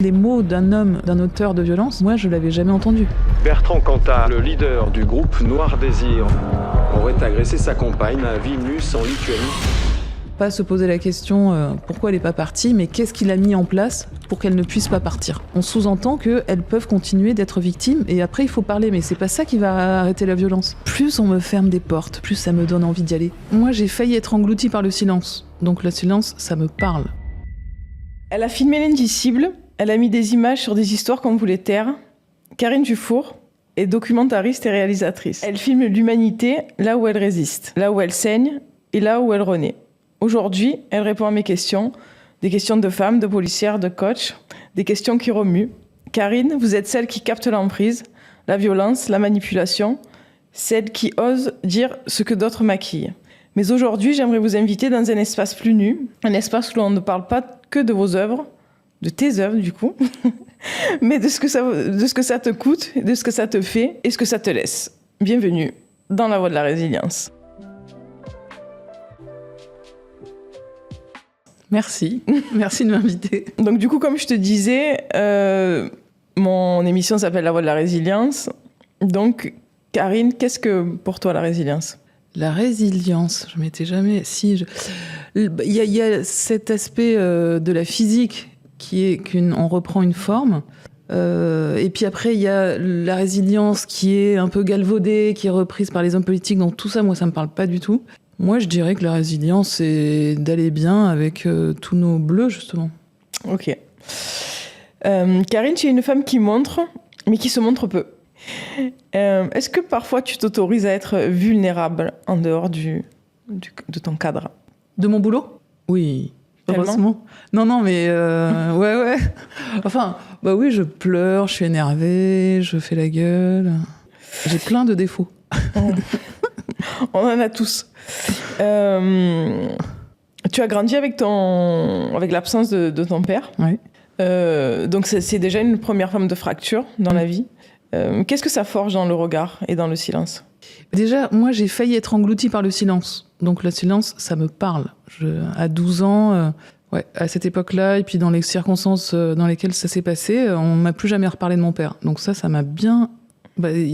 Les mots d'un homme, d'un auteur de violence, moi je l'avais jamais entendu. Bertrand Cantat, le leader du groupe Noir Désir, aurait agressé sa compagne à Vilnius en Lituanie. Pas se poser la question pourquoi elle n'est pas partie, mais qu'est-ce qu'il a mis en place pour qu'elle ne puisse pas partir. On sous-entend qu'elles peuvent continuer d'être victimes et après il faut parler, mais c'est pas ça qui va arrêter la violence. Plus on me ferme des portes, plus ça me donne envie d'y aller. Moi j'ai failli être engloutie par le silence, donc le silence ça me parle. Elle a filmé l'indicible, elle a mis des images sur des histoires qu'on voulait taire. Karine Dufour est documentariste et réalisatrice. Elle filme l'humanité là où elle résiste, là où elle saigne et là où elle renaît. Aujourd'hui, elle répond à mes questions, des questions de femmes, de policières, de coach, des questions qui remuent. Karine, vous êtes celle qui capte l'emprise, la violence, la manipulation, celle qui ose dire ce que d'autres maquillent. Mais aujourd'hui, j'aimerais vous inviter dans un espace plus nu, un espace où on ne parle pas que de vos œuvres, de tes œuvres du coup, mais de ce que ça te coûte, de ce que ça te fait et ce que ça te laisse. Bienvenue dans la voie de la résilience. Merci, merci de m'inviter. Donc du coup, comme je te disais, mon émission s'appelle La voie de la résilience. Donc Karine, qu'est-ce que pour toi la résilience ? La résilience, je m'étais jamais... Il y a cet aspect de la physique qui est qu'on reprend une forme. Et puis après, il y a la résilience qui est un peu galvaudée, qui est reprise par les hommes politiques. Donc tout ça, moi, ça me parle pas du tout. Moi, je dirais que la résilience, c'est d'aller bien avec tous nos bleus, justement. Ok. Karine, tu es une femme qui montre, mais qui se montre peu. Est-ce que parfois tu t'autorises à être vulnérable en dehors de ton cadre ? De mon boulot ? Oui, heureusement. Non, mais ouais. Enfin, bah oui, je pleure, je suis énervée, je fais la gueule. J'ai plein de défauts. On en a tous. Tu as grandi avec l'absence de ton père. Oui. Donc c'est déjà une première forme de fracture dans la vie. Qu'est-ce que ça forge dans le regard et dans le silence ? Déjà, moi, j'ai failli être engloutie par le silence. Donc le silence, ça me parle. À 12 ans, à cette époque-là, et puis dans les circonstances dans lesquelles ça s'est passé, on m'a plus jamais reparlé de mon père. Donc ça m'a bien...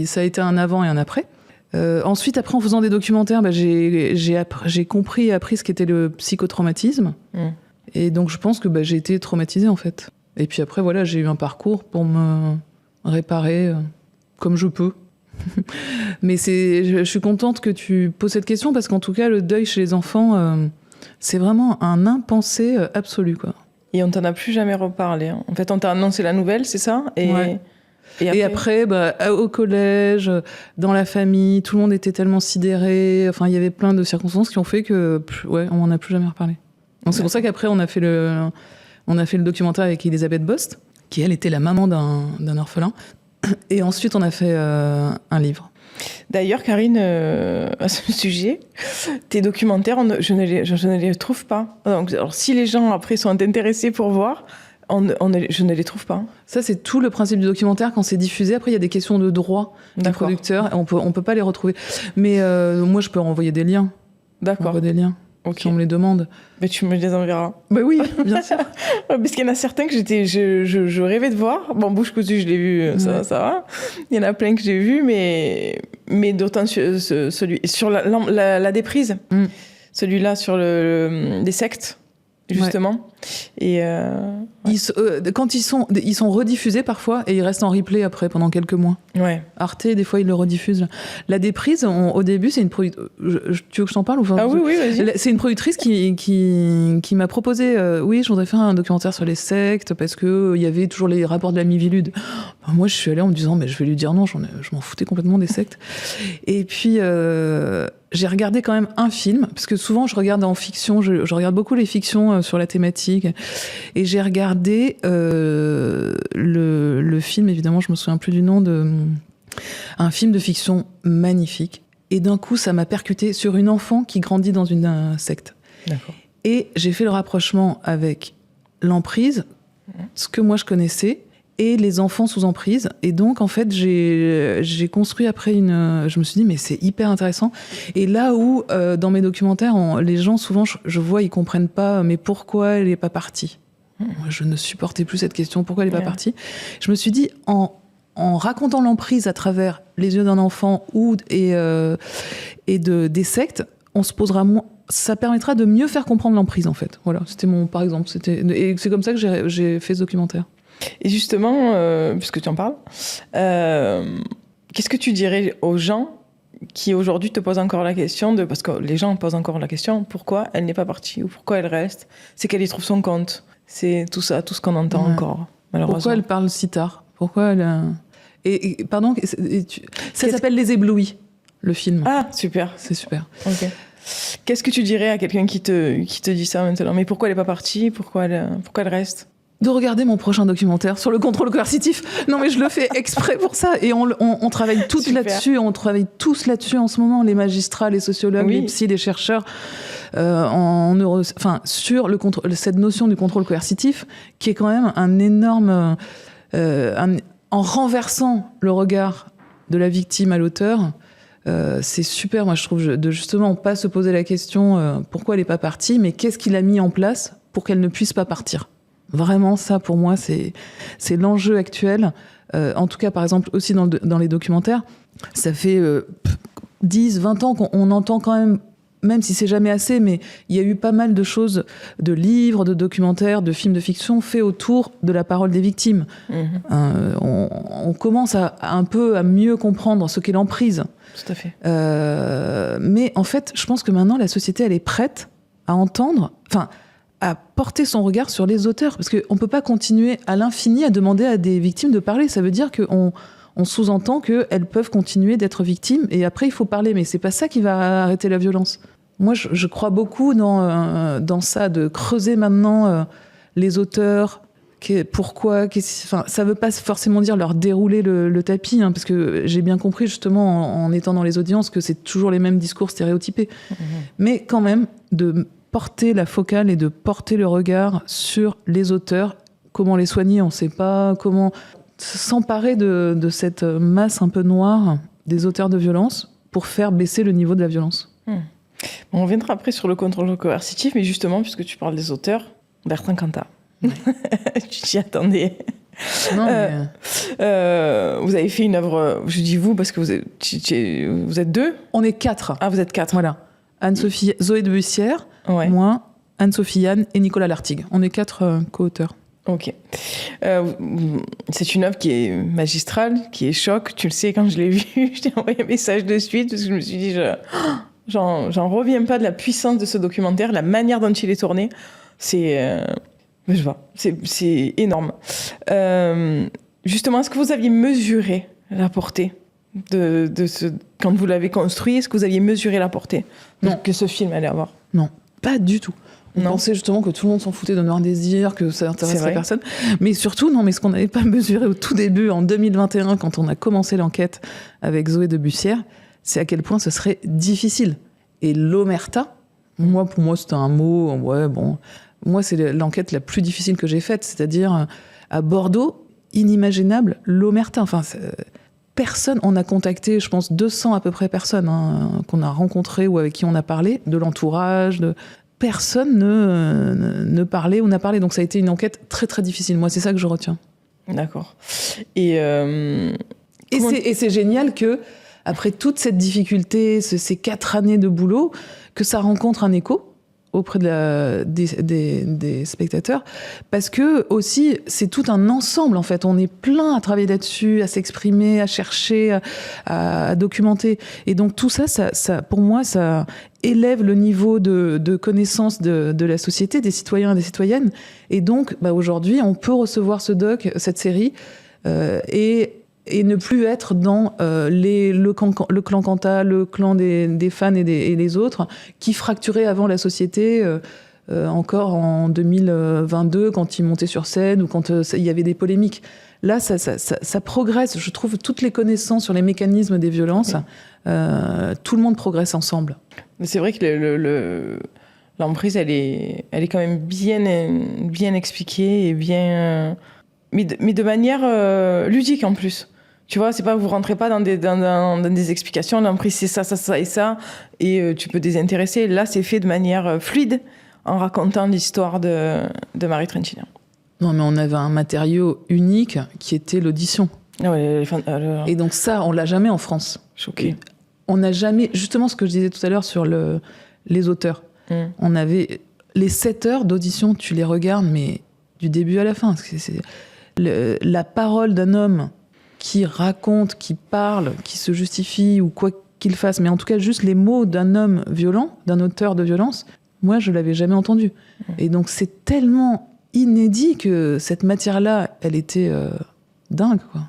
ça a été un avant et un après. Ensuite, après, en faisant des documentaires, j'ai compris et appris ce qu'était le psychotraumatisme. Et donc, je pense que j'ai été traumatisée, en fait. Et puis après, voilà, j'ai eu un parcours pour me réparer comme je peux. Mais je suis contente que tu poses cette question, parce qu'en tout cas, le deuil chez les enfants, c'est vraiment un impensé absolu, quoi. Et on t'en a plus jamais reparlé. Hein. En fait, on t'a annoncé la nouvelle, c'est ça ? Et après, au collège, dans la famille, tout le monde était tellement sidéré. Enfin, il y avait plein de circonstances qui ont fait que, on m'en a plus jamais reparlé. Donc c'est pour ça qu'après, on a fait le documentaire avec Elisabeth Bost, qui elle était la maman d'un orphelin. Et ensuite, on a fait un livre. D'ailleurs, Karine, à ce sujet, tes documentaires, je ne les trouve pas. Donc, alors, si les gens après sont intéressés pour voir, je ne les trouve pas. Ça, c'est tout le principe du documentaire quand c'est diffusé. Après, il y a des questions de droit des producteurs. Et on peut pas les retrouver. Mais moi, je peux renvoyer des liens. D'accord. Des liens. Okay. Si on me les demande. Mais tu me les enverras. Bah oui, bien sûr. Parce qu'il y en a certains que je rêvais de voir. Bon, Bouche cousue, je l'ai vu, ça va. Il y en a plein que j'ai vus, mais d'autant celui sur la déprise. Celui-là sur les sectes. Justement. Et quand ils sont rediffusés parfois et ils restent en replay après pendant quelques mois. Ouais. Arte, des fois, ils le rediffusent. La déprise, au début, c'est une productrice. Tu veux que je t'en parle ou Ah oui, vas-y. C'est une productrice qui m'a proposé. Oui, je voudrais faire un documentaire sur les sectes parce que il y avait toujours les rapports de la Miviludes. Moi, je suis allée en me disant, je vais lui dire non. Je m'en foutais complètement des sectes. Et puis. J'ai regardé quand même un film, parce que souvent je regarde en fiction, je regarde beaucoup les fictions sur la thématique, et j'ai regardé le film, évidemment je me souviens plus du nom, un film de fiction magnifique, et d'un coup ça m'a percuté sur une enfant qui grandit dans une secte. D'accord. Et j'ai fait le rapprochement avec l'emprise, ce que moi je connaissais, et les enfants sous emprise. Et donc, en fait, j'ai construit après je me suis dit, mais c'est hyper intéressant. Et là où, dans mes documentaires, les gens, souvent, je vois, ils comprennent pas, mais pourquoi elle est pas partie ? Moi, je ne supportais plus cette question, pourquoi elle n'est pas partie. Je me suis dit, en racontant l'emprise à travers les yeux d'un enfant et des sectes, on se posera moins. Ça permettra de mieux faire comprendre l'emprise, en fait. Voilà, c'était par exemple. Et c'est comme ça que j'ai fait ce documentaire. Et justement, puisque tu en parles, qu'est-ce que tu dirais aux gens qui aujourd'hui te posent encore la question parce que les gens posent encore la question, pourquoi elle n'est pas partie ou pourquoi elle reste? C'est qu'elle y trouve son compte. C'est tout ça, tout ce qu'on entend encore, malheureusement. Pourquoi elle parle si tard? Pourquoi elle... pardon, ça s'appelle Les Éblouis, le film. Ah, super. C'est super. Ok. Qu'est-ce que tu dirais à quelqu'un qui te dit ça maintenant? Mais pourquoi elle n'est pas partie? Pourquoi elle reste? De regarder mon prochain documentaire sur le contrôle coercitif. Non, mais je le fais exprès pour ça. Et on travaille tous là-dessus. On travaille tous là-dessus en ce moment. Les magistrats, les sociologues, les psys, les chercheurs, sur cette notion du contrôle coercitif, qui est quand même un énorme... en renversant le regard de la victime à l'auteur, c'est super, moi je trouve, de justement pas se poser la question pourquoi elle n'est pas partie, mais qu'est-ce qu'il a mis en place pour qu'elle ne puisse pas partir. Vraiment, ça, pour moi, c'est l'enjeu actuel. En tout cas, par exemple, aussi dans les documentaires, ça fait 10, 20 ans qu'on entend quand même si c'est jamais assez, mais il y a eu pas mal de choses, de livres, de documentaires, de films de fiction faits autour de la parole des victimes. On commence un peu à mieux comprendre ce qu'est l'emprise. Tout à fait. Mais en fait, je pense que maintenant, la société, elle est prête à entendre... à porter son regard sur les auteurs, parce qu'on ne peut pas continuer à l'infini à demander à des victimes de parler. Ça veut dire qu'on sous-entend qu'elles peuvent continuer d'être victimes, et après il faut parler, mais c'est pas ça qui va arrêter la violence. Moi, je crois beaucoup dans ça, de creuser maintenant les auteurs, pourquoi, ça veut pas forcément dire leur dérouler le tapis, parce que j'ai bien compris justement en étant dans les audiences que c'est toujours les mêmes discours stéréotypés, mais quand même de porter la focale et de porter le regard sur les auteurs, comment les soigner, on ne sait pas, comment s'emparer de cette masse un peu noire des auteurs de violence pour faire baisser le niveau de la violence. On reviendra après sur le contrôle coercitif, mais justement, puisque tu parles des auteurs, Bertrand Cantat. Tu t'y attendais. Non, mais... vous avez fait une œuvre, je dis vous parce que vous êtes deux. On est 4. Ah, vous êtes 4. Voilà. Anne-Sophie, Zoé de Bussière, moi, Anne-Sophie Yann et Nicolas Lartigue. On est 4 co-auteurs. Ok. C'est une œuvre qui est magistrale, qui est choc. Tu le sais, quand je l'ai vue, je t'ai envoyé un message de suite parce que je me suis dit, j'en reviens pas de la puissance de ce documentaire, la manière dont il est tourné. C'est énorme. Justement, est-ce que vous aviez mesuré la portée de ce... Quand vous l'avez construit, est-ce que vous aviez mesuré la portée que ce film allait avoir? Non, pas du tout. On pensait justement que tout le monde s'en foutait de Noir Désir, que ça n'intéresserait personne. Mais surtout, non, mais ce qu'on n'avait pas mesuré au tout début, en 2021, quand on a commencé l'enquête avec Zoé de Bussière, c'est à quel point ce serait difficile. Et l'omerta, pour moi, c'était un mot, moi, c'est l'enquête la plus difficile que j'ai faite, c'est-à-dire à Bordeaux, inimaginable, l'omerta. Enfin, personne, on a contacté, je pense, 200 à peu près personnes qu'on a rencontrées ou avec qui on a parlé, de l'entourage, personne ne parlait ou n'a parlé. Donc ça a été une enquête très très difficile. Moi, c'est ça que je retiens. D'accord. Et c'est génial que, après toute cette difficulté, ces 4 années de boulot, que ça rencontre un écho auprès des spectateurs, parce que aussi c'est tout un ensemble en fait. On est plein à travailler là-dessus, à s'exprimer, à chercher, à documenter, et donc tout ça, pour moi, ça élève le niveau de connaissance de la société, des citoyens et des citoyennes, et donc aujourd'hui on peut recevoir cette série et ne plus être dans le clan Cantat, le clan des fans et les autres, qui fracturaient avant la société, encore en 2022, quand ils montaient sur scène ou quand il y avait des polémiques. Là, ça progresse. Je trouve toutes les connaissances sur les mécanismes des violences, tout le monde progresse ensemble. C'est vrai que l'emprise, elle est quand même bien expliquée et bien... mais de manière ludique en plus. Tu vois, c'est pas, vous rentrez pas dans des explications, l'emprise c'est ça, ça, ça et ça, et tu peux désintéresser. Là, c'est fait de manière fluide, en racontant l'histoire de Marie Trintignant. Non, mais on avait un matériau unique qui était l'audition. Ah ouais, Et donc ça, on l'a jamais en France. Choqué. On n'a jamais, justement ce que je disais tout à l'heure sur les auteurs. On avait les 7 heures d'audition, tu les regardes, mais du début à la fin. La parole d'un homme qui raconte, qui parle, qui se justifie ou quoi qu'il fasse, mais en tout cas juste les mots d'un homme violent, d'un auteur de violence, moi je l'avais jamais entendu. Et donc c'est tellement inédit que cette matière-là, elle était dingue, quoi.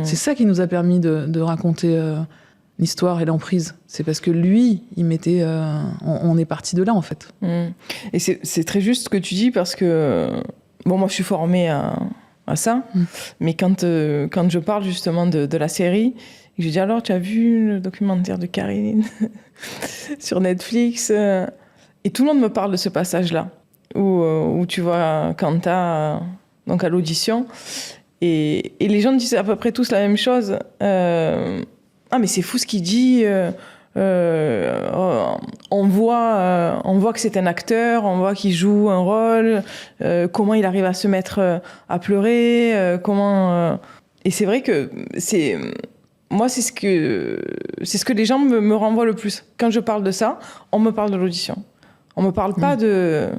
C'est ça qui nous a permis de raconter l'histoire et l'emprise. C'est parce que lui, il mettait... on est parti de là, en fait. Et c'est très juste ce que tu dis, parce que... Bon, moi, je suis formée à ça, mais quand je parle justement de la série, je dis alors, tu as vu le documentaire de Karine sur Netflix et tout le monde me parle de ce passage-là, où tu vois Kanta donc à l'audition, et les gens disent à peu près tous la même chose. Ah, mais c'est fou ce qu'il dit. On voit que c'est un acteur, on voit qu'il joue un rôle, comment il arrive à se mettre à pleurer, et c'est vrai que moi c'est ce que les gens me renvoient le plus. Quand je parle de ça, on me parle de l'audition. On me parle pas de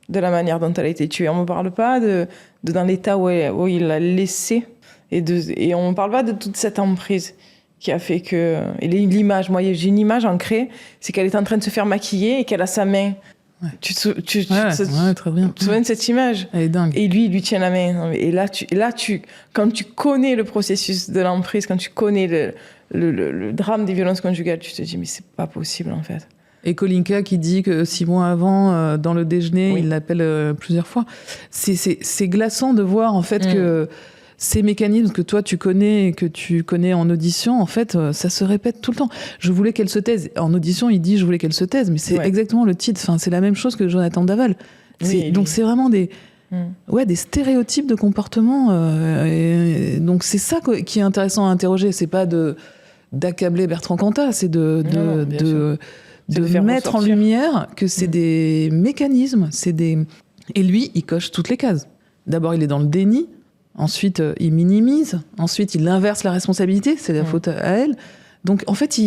la manière dont elle a été tuée. On me parle pas de dans l'état où il l'a laissée, et on me parle pas de toute cette emprise qui a fait que... Et l'image, moi, j'ai une image ancrée, c'est qu'elle est en train de se faire maquiller et qu'elle a sa main. Ouais. Tu te très bien. souviens de cette image? Elle est dingue. Et lui, il lui tient la main. Et là, quand tu connais le processus de l'emprise, quand tu connais le drame des violences conjugales, tu te dis, mais c'est pas possible, en fait. Et Kolinka qui dit que 6 mois avant, dans le déjeuner, il l'appelle plusieurs fois. C'est glaçant de voir, en fait, que... Ces mécanismes que toi tu connais et que tu connais en audition, en fait, ça se répète tout le temps. Je voulais qu'elle se taise. En audition, il dit je voulais qu'elle se taise, mais c'est exactement le titre. Enfin, c'est la même chose que Jonathan Daval. Donc c'est vraiment des stéréotypes de comportement. Et donc c'est ça qui est intéressant à interroger. C'est pas d'accabler Bertrand Cantat, c'est de mettre en lumière que c'est des mécanismes, et lui, il coche toutes les cases. D'abord, il est dans le déni. Ensuite, il minimise. Ensuite, il inverse la responsabilité. C'est la faute à elle. Donc, en fait,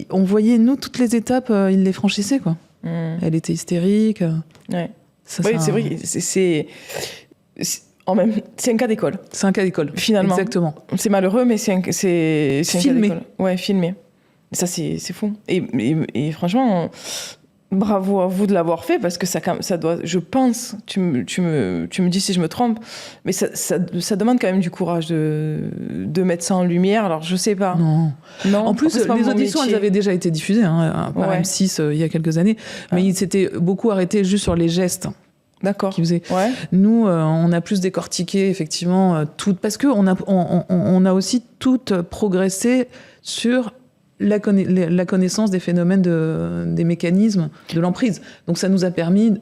on voyait, nous, toutes les étapes, il les franchissait, quoi. Elle était hystérique. Ouais. C'est vrai. C'est un cas d'école. C'est un cas d'école, finalement. Exactement. C'est malheureux, mais c'est un filmé. cas d'école. Ouais, filmé. Ça, c'est fou. Et franchement... Bravo à vous de l'avoir fait, parce que ça doit, je pense, tu me dis si je me trompe, mais ça demande quand même du courage de mettre ça en lumière. Alors je sais pas. Non. En plus, les auditions, elles avaient déjà été diffusées par M6 il y a quelques années, mais ils s'étaient beaucoup arrêtés juste sur les gestes. D'accord. Qu'ils faisaient. Ouais. Nous, on a plus décortiqué effectivement tout, parce que on a aussi tout progressé sur la connaissance des phénomènes des mécanismes de l'emprise. Donc ça nous a permis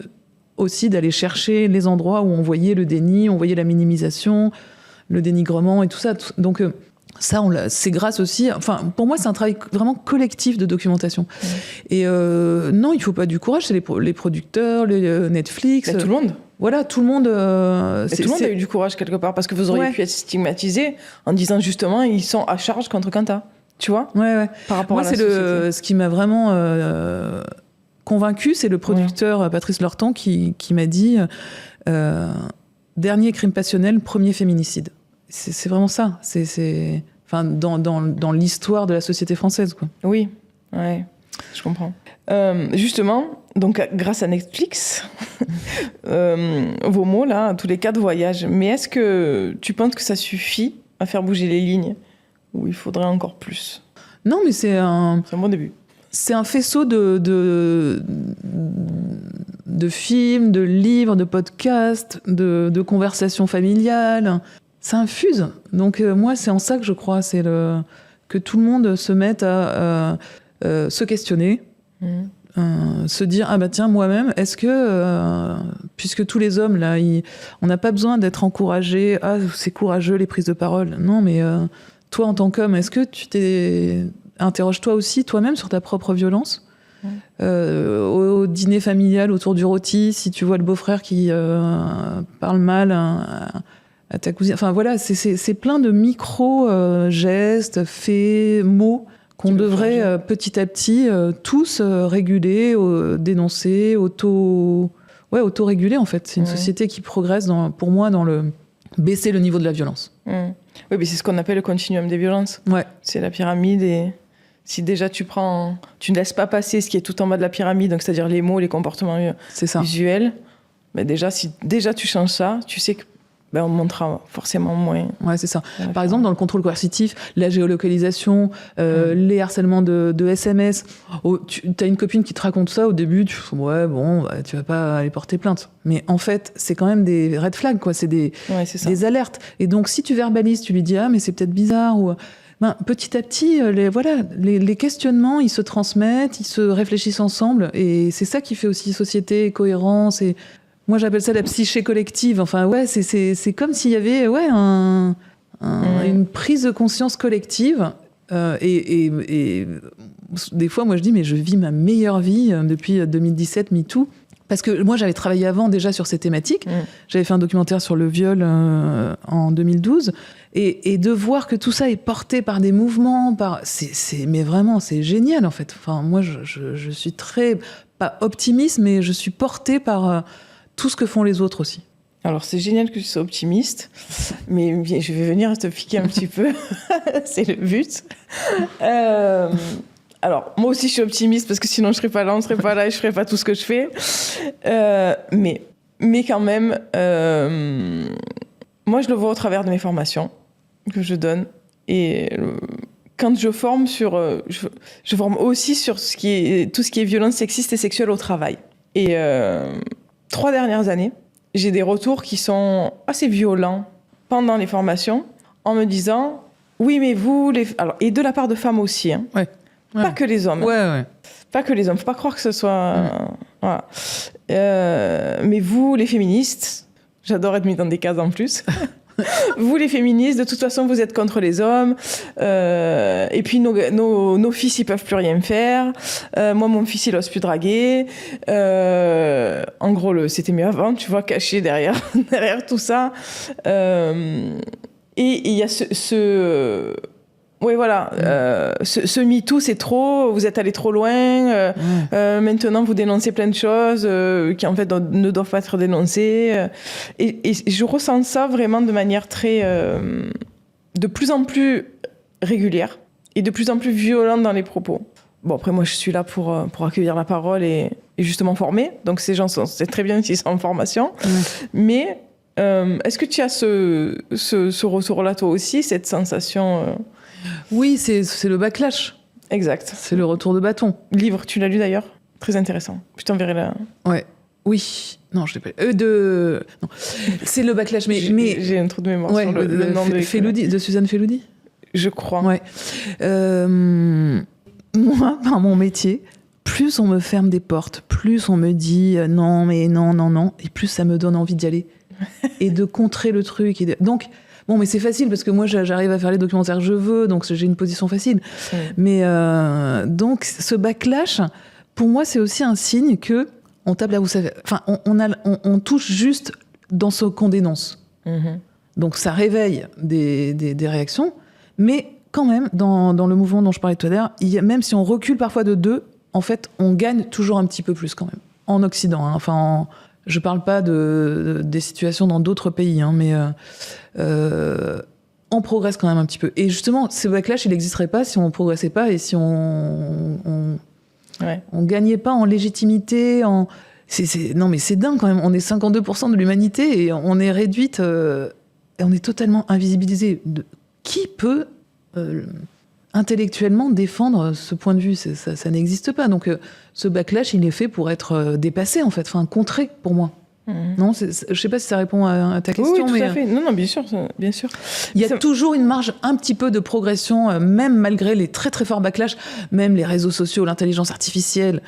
aussi d'aller chercher les endroits où on voyait le déni, on voyait la minimisation, le dénigrement et tout ça. Donc ça, c'est grâce aussi... Enfin, pour moi, c'est un travail vraiment collectif de documentation. Et non, il ne faut pas du courage, c'est les producteurs, les Netflix... tout le monde. Voilà, tout le monde... tout le monde a eu du courage quelque part, parce que vous auriez pu être stigmatisé en disant justement, ils sont à charge contre Kanta. Tu vois ? Ouais. Par rapport à la société. Ce qui m'a vraiment convaincu, c'est le producteur Patrice Lortan qui m'a dit dernier crime passionnel, premier féminicide. C'est vraiment ça. Enfin, dans l'histoire de la société française, quoi. Oui, ouais, je comprends. Justement, donc grâce à Netflix, vos mots là, tous les cas de voyage. Mais est-ce que tu penses que ça suffit à faire bouger les lignes ? Ou il faudrait encore plus? Non, mais c'est un bon début. C'est un faisceau de films, de livres, de podcasts, de conversations familiales. Ça infuse. Donc moi, c'est en ça que je crois. C'est que tout le monde se mette à se questionner, se dire ah bah tiens, moi-même, est-ce que puisque tous les hommes là, on n'a pas besoin d'être encouragés. Ah, c'est courageux les prises de parole. Non, mais toi, en tant qu'homme, est-ce que tu interroges toi aussi, toi-même, sur ta propre violence ? Au dîner familial autour du rôti, si tu vois le beau-frère qui parle mal à ta cousine. Enfin voilà, c'est plein de micro-gestes, faits, mots qu'on devrait petit à petit tous réguler, dénoncer, auto-réguler en fait. C'est une société qui progresse, pour moi, dans baisser le niveau de la violence. Oui, mais c'est ce qu'on appelle le continuum des violences. Ouais. C'est la pyramide et si déjà tu ne laisses pas passer ce qui est tout en bas de la pyramide, donc c'est-à-dire les mots, les comportements visuels, mais déjà, si déjà tu changes ça, tu sais que on montrera forcément moins. Ouais, c'est ça. Par exemple, dans le contrôle coercitif, la géolocalisation, les harcèlements de SMS. Tu as une copine qui te raconte ça au début, tu vas pas aller porter plainte. Mais en fait, c'est quand même des red flags, quoi. C'est des alertes. Et donc, si tu verbalises, tu lui dis mais c'est peut-être bizarre ou petit à petit, les questionnements, ils se transmettent, ils se réfléchissent ensemble, et c'est ça qui fait aussi société, cohérence et moi, j'appelle ça la psyché collective. Enfin, c'est comme s'il y avait une prise de conscience collective. Et des fois, moi, je dis, mais je vis ma meilleure vie depuis 2017, MeToo. Parce que moi, j'avais travaillé avant déjà sur ces thématiques. J'avais fait un documentaire sur le viol en 2012. Et de voir que tout ça est porté par des mouvements, mais vraiment, c'est génial, en fait. Enfin, moi, je suis très, pas optimiste, mais je suis portée par tout ce que font les autres aussi. Alors, c'est génial que tu sois optimiste, mais je vais venir te piquer un petit peu. C'est le but. Alors, moi aussi, je suis optimiste parce que sinon, je ne serais pas là, on ne serait pas là et je ne ferais pas tout ce que je fais. Mais quand même, moi, je le vois au travers de mes formations que je donne. Et quand je forme je forme aussi sur tout ce qui est violence sexiste et sexuelle au travail. Et 3 dernières années, j'ai des retours qui sont assez violents pendant les formations en me disant oui, mais vous, alors, et de la part de femmes aussi, hein. Pas que les hommes. Pas que les hommes. Faut pas croire que ce soit. Voilà. Mais vous, les féministes, j'adore être mis dans des cases en plus. Vous, les féministes, de toute façon, vous êtes contre les hommes. Et puis, nos fils, ils peuvent plus rien faire. Moi, mon fils, il ose plus draguer. En gros, c'était mieux avant, tu vois, caché derrière tout ça. Et il y a ce MeToo, c'est trop, vous êtes allé trop loin, maintenant vous dénoncez plein de choses qui en fait ne doivent pas être dénoncées. Et je ressens ça vraiment de manière de plus en plus régulière et de plus en plus violente dans les propos. Bon, après moi je suis là pour accueillir la parole et justement former, donc ces gens c'est très bien s'ils sont en formation, mais est-ce que tu as ce retour-là toi aussi, cette sensation Oui, c'est le backlash. Exact. C'est le retour de bâton. Livre, tu l'as lu d'ailleurs ? Très intéressant. Je t'enverrai là. Ouais. Oui. Non, je l'ai pas lu. Non. C'est le backlash, mais... J'ai un trou de mémoire sur le nom de Suzanne Felloudi. Je crois. Ouais. Moi, par mon métier, plus on me ferme des portes, plus on me dit non, et plus ça me donne envie d'y aller. Et de contrer le truc. Donc... Bon, mais c'est facile parce que moi, j'arrive à faire les documentaires que je veux, donc j'ai une position facile. Mais donc, ce backlash, pour moi, c'est aussi un signe que on tape là où ça fait. Enfin, on touche juste dans ce qu'on dénonce. Donc, ça réveille des réactions, mais quand même, dans le mouvement dont je parlais tout à l'heure, même si on recule parfois de 2, en fait, on gagne toujours un petit peu plus quand même. En Occident, hein, enfin... Je parle pas des situations dans d'autres pays, hein, mais on progresse quand même un petit peu. Et justement, ce backlash, il n'existerait pas si on progressait pas et si on gagnait pas en légitimité. Non, mais c'est dingue quand même. On est 52% de l'humanité et on est réduite et on est totalement invisibilisé. Qui peut intellectuellement défendre ce point de vue? Ça n'existe pas. Donc ce backlash, il est fait pour être dépassé, en fait, enfin contré pour moi. Non, je sais pas si ça répond à ta question. Oui, tout à fait. Non, bien sûr, bien sûr. Il y a toujours une marge un petit peu de progression, même malgré les très très forts backlash, même les réseaux sociaux, l'intelligence artificielle.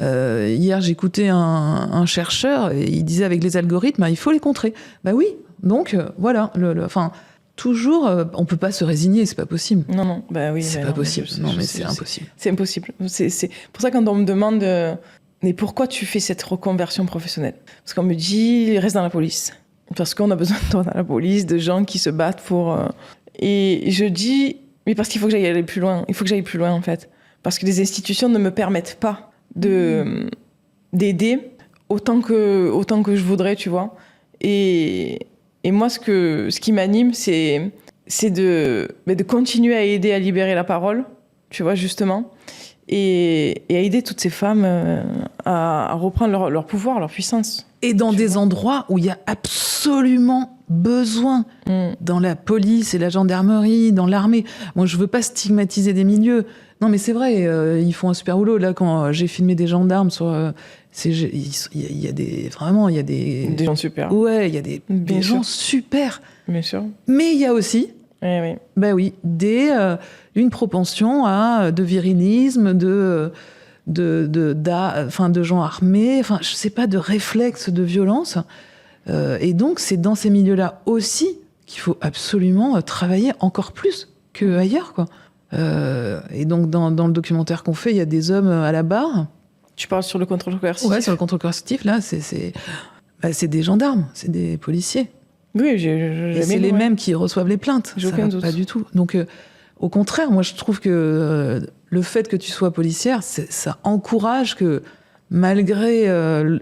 Hier, j'écoutais un chercheur et il disait avec les algorithmes, il faut les contrer. Bah oui. Donc voilà. Enfin. toujours, on peut pas se résigner, c'est pas possible. Non, bah oui. C'est bah pas non, possible. je Non, mais sais, c'est impossible. C'est impossible. C'est pour ça quand on me demande, mais pourquoi tu fais cette reconversion professionnelle? Parce qu'on me dit, reste dans la police. Parce qu'on a besoin de toi dans la police, de gens qui se battent pour... Et je dis, mais parce qu'il faut que j'aille aller plus loin. Il faut que j'aille plus loin, en fait. Parce que les institutions ne me permettent pas d'aider autant que je voudrais, tu vois. Et moi, ce qui m'anime, c'est de continuer à aider à libérer la parole, tu vois, justement, et à aider toutes ces femmes à reprendre leur pouvoir, leur puissance. Et dans des endroits où il y a absolument besoin, dans la police et la gendarmerie, dans l'armée. Moi, je veux pas stigmatiser des milieux. Non, mais c'est vrai, ils font un super boulot. Là, quand j'ai filmé des gendarmes sur... il y a des... Vraiment, il y a des... Des gens super. Ouais, il y a des gens super. Bien sûr. Mais il y a aussi... Oui. Bah oui, une propension de virilisme, de gens armés, enfin, je sais pas, de réflexes de violence. Et donc, c'est dans ces milieux-là aussi qu'il faut absolument travailler encore plus qu'ailleurs, quoi. Et donc, dans le documentaire qu'on fait, il y a des hommes à la barre. Tu parles sur le contrôle coercitif? Ouais, sur le contrôle coercitif, là, c'est des gendarmes, c'est des policiers. Oui, c'est les mêmes qui reçoivent les plaintes. J'ai aucun doute. Pas du tout. Donc, au contraire, moi, je trouve que le fait que tu sois policière, ça encourage que, malgré